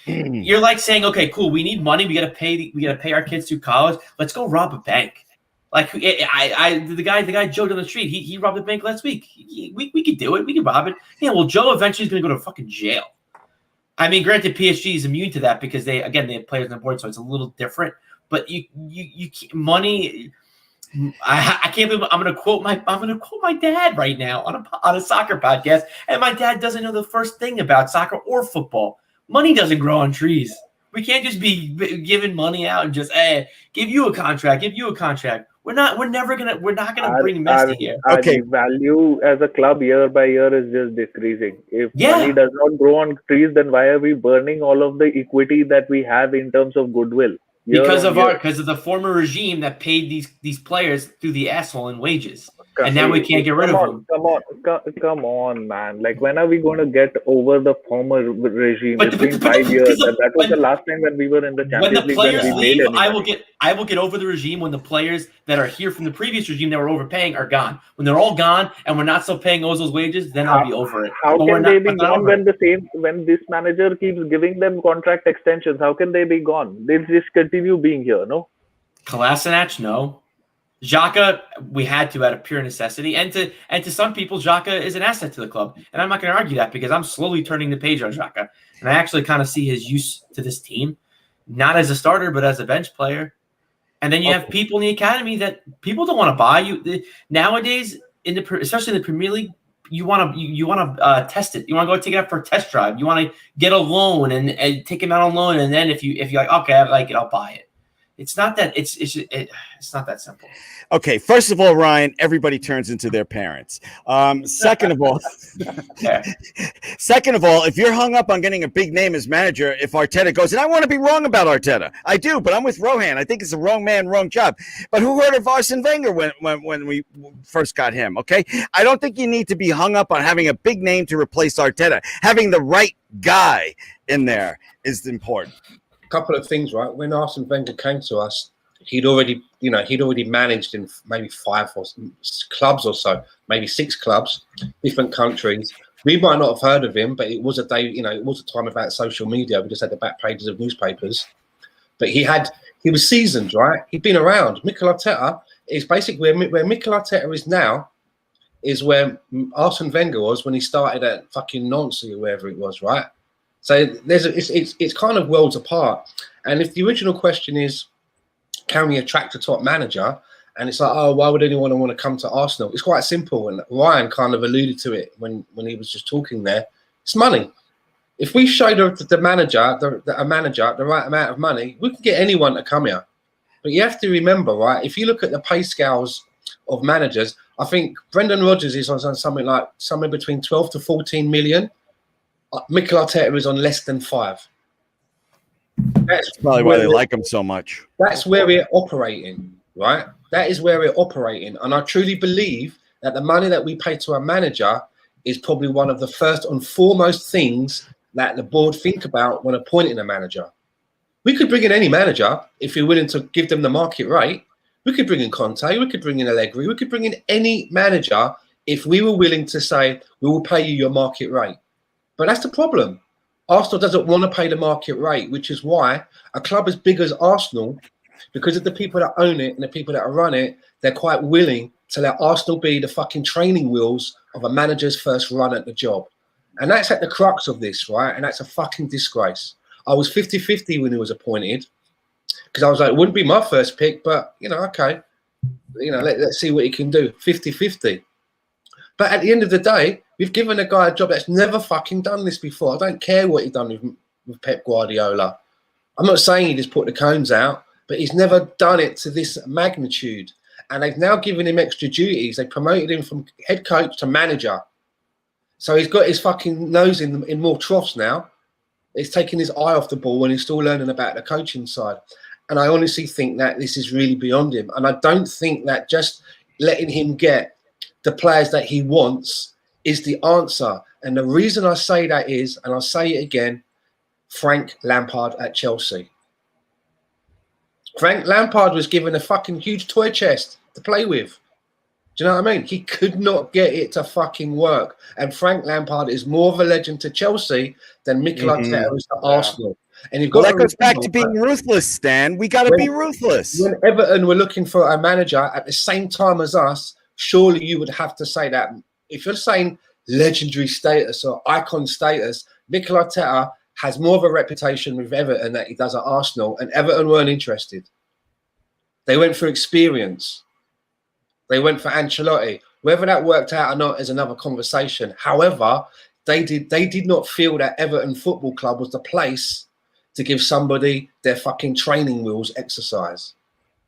Speaker 4: like saying, okay, cool, we need money. We gotta pay our kids through college. Let's go rob a bank. Like the guy Joe on the street, he robbed a bank last week. We could do it. We could rob it. Yeah, well, Joe eventually is gonna go to fucking jail. I mean, granted, PSG is immune to that because they have players on the board, so it's a little different. But you money. I can't believe I'm gonna quote my dad right now on a soccer podcast, and my dad doesn't know the first thing about soccer or football. Money doesn't grow on trees. We can't just be giving money out and just give you a contract. We're not gonna bring Messi here.
Speaker 6: Okay, value as a club year by year is just decreasing. If money does not grow on trees, then why are we burning all of the equity that we have in terms of goodwill?
Speaker 4: Because of the former regime that paid these players through the asshole in wages, and now we can't get rid of them.
Speaker 6: Come on, man! Like, when are we going to get over the former regime? It's been 5 years. That was the last time when we were in the Champions League.
Speaker 4: When the players leave, I will get over the regime when the players that are here from the previous regime that were overpaying are gone. When they're all gone and we're not still paying those wages, then I'll be over it.
Speaker 6: How can they be gone when this manager keeps giving them contract extensions? How can they be gone? They'll just continue being here, no?
Speaker 4: Kolasinac, no. Xhaka, we had to out of pure necessity, and to some people, Xhaka is an asset to the club, and I'm not going to argue that because I'm slowly turning the page on Xhaka, and I actually kind of see his use to this team, not as a starter but as a bench player. And then you have people in the academy that people don't want to buy. Nowadays, especially in the Premier League, you want to test it. You want to go take it out for a test drive. You want to get a loan and take him out on loan, and then if you're like, okay, I like it, I'll buy it. It's not that it's not that simple.
Speaker 2: Okay, first of all, Ryan, everybody turns into their parents. Second of all, if you're hung up on getting a big name as manager, if Arteta goes, and I want to be wrong about Arteta, I do, but I'm with Rohan. I think it's the wrong man, wrong job. But who heard of Arsene Wenger when we first got him? Okay, I don't think you need to be hung up on having a big name to replace Arteta. Having the right guy in there is important.
Speaker 5: Couple of things, right? When Arsene Wenger came to us, he'd already managed in maybe 5 or clubs or so, maybe 6 clubs, different countries. We might not have heard of him, but it was a day, it was a time without social media. We just had the back pages of newspapers. But he was seasoned, right? He'd been around. Mikel Arteta is basically where Mikel Arteta is now, is where Arsene Wenger was when he started at fucking Nantes or wherever it was, right? So it's kind of worlds apart. And if the original question is, can we attract a top manager? And it's like, oh, why would anyone want to come to Arsenal? It's quite simple. And Ryan kind of alluded to it when he was just talking there. It's money. If we showed the manager the right amount of money, we can get anyone to come here. But you have to remember, right? If you look at the pay scales of managers, I think Brendan Rodgers is on somewhere between 12 to 14 million. Mikel Arteta is on less than 5. That's
Speaker 2: Probably why they like him so much.
Speaker 5: That's where we're operating, right? That is where we're operating. And I truly believe that the money that we pay to a manager is probably one of the first and foremost things that the board think about when appointing a manager. We could bring in any manager if you're willing to give them the market rate. We could bring in Conte, we could bring in Allegri, we could bring in any manager if we were willing to say, we will pay you your market rate. But that's the problem. Arsenal doesn't want to pay the market rate, which is why a club as big as Arsenal, because of the people that own it and the people that run it, they're quite willing to let Arsenal be the fucking training wheels of a manager's first run at the job. And that's at the crux of this, right? And that's a fucking disgrace. I was 50-50 when he was appointed because I was like, it wouldn't be my first pick, but, okay. Let's see what he can do. 50-50. But at the end of the day, we've given a guy a job that's never fucking done this before. I don't care what he's done with Pep Guardiola. I'm not saying he just put the cones out, but he's never done it to this magnitude. And they've now given him extra duties. They promoted him from head coach to manager. So he's got his fucking nose in more troughs now. He's taking his eye off the ball when he's still learning about the coaching side. And I honestly think that this is really beyond him. And I don't think that just letting him get the players that he wants is the answer. And the reason I say that is, and I'll say it again, Frank Lampard at Chelsea. Frank Lampard was given a fucking huge toy chest to play with. Do you know what I mean? He could not get it to fucking work. And Frank Lampard is more of a legend to Chelsea than Mikel Arteta is to Arsenal. And you've got
Speaker 2: that goes back to being ruthless, Stan. We got to be ruthless.
Speaker 5: When Everton were looking for a manager at the same time as us, surely you would have to say that. If you're saying legendary status or icon status, Mikel Arteta has more of a reputation with Everton than he does at Arsenal, and Everton weren't interested. They went for experience. They went for Ancelotti. Whether that worked out or not is another conversation. However, they did not feel that Everton Football Club was the place to give somebody their fucking training wheels exercise.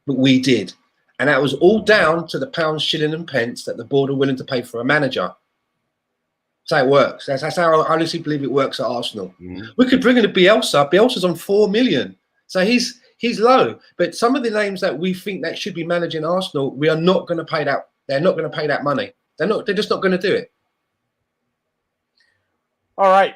Speaker 5: But we did. And that was all down to the pounds, shilling and pence that the board are willing to pay for a manager. That's how it works. That's how I honestly believe it works at Arsenal. We could bring in a Bielsa. Bielsa's on 4 million. So he's low. But some of the names that we think that should be managing Arsenal, we are not going to pay that. They're not going to pay that money. They're just not going to do it.
Speaker 1: All right.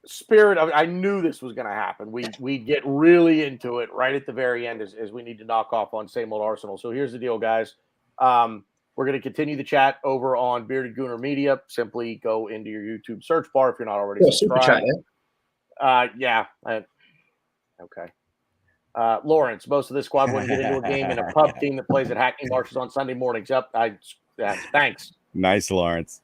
Speaker 1: Spirit, I knew this was going to happen. We get really into it right at the very end as we need to knock off on same old Arsenal. So here's the deal, guys. We're going to continue the chat over on Bearded Gooner Media. Simply go into your YouTube search bar if you're not already subscribed. Okay. Lawrence, most of this squad wouldn't get into a game in a pub team that plays at Hackney Marshes on Sunday mornings. Yep. Thanks.
Speaker 2: Nice, Lawrence.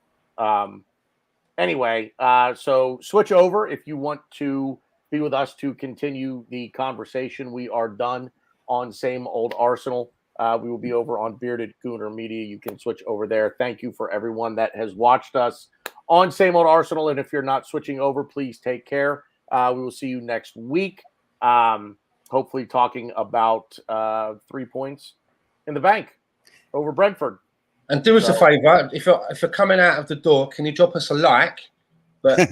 Speaker 1: Anyway, so switch over if you want to be with us to continue the conversation. We are done on Same Old Arsenal. We will be over on Bearded Gooner Media. You can switch over there. Thank you for everyone that has watched us on Same Old Arsenal. And if you're not switching over, please take care. We will see you next week. Hopefully talking about 3 points in the bank over Brentford.
Speaker 5: And do us a favour, if you're coming out of the door, can you drop us a like? But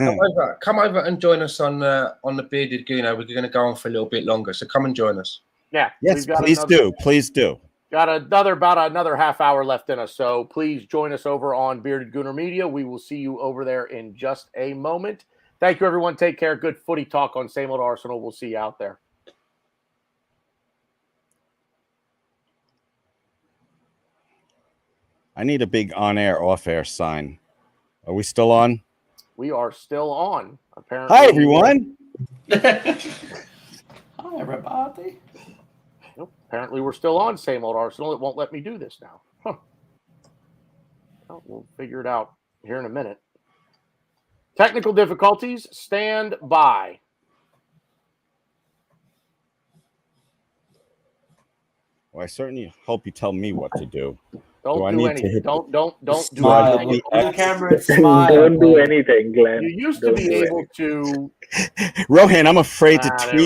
Speaker 5: come over and join us on the Bearded Gooner. We're going to go on for a little bit longer, so come and join us.
Speaker 1: Yeah.
Speaker 2: Yes, please do.
Speaker 1: Got about another half hour left in us, so please join us over on Bearded Gooner Media. We will see you over there in just a moment. Thank you, everyone. Take care. Good footy talk on Same Old Arsenal. We'll see you out there.
Speaker 2: I need a big on-air, off-air sign. Are we still on?
Speaker 1: We are still on, apparently.
Speaker 2: Hi, everyone.
Speaker 4: Hi, everybody.
Speaker 1: Nope, apparently we're still on Same Old Arsenal. It won't let me do this now. Huh. Well, we'll figure it out here in a minute. Technical difficulties. Stand by.
Speaker 2: Well, I certainly hope you tell me what to do.
Speaker 1: Don't do anything. Don't do
Speaker 4: Smile.
Speaker 1: anything.
Speaker 4: On camera, smile.
Speaker 6: Don't do anything, Glenn.
Speaker 1: You used to be able to.
Speaker 2: Rohan, I'm afraid to tweet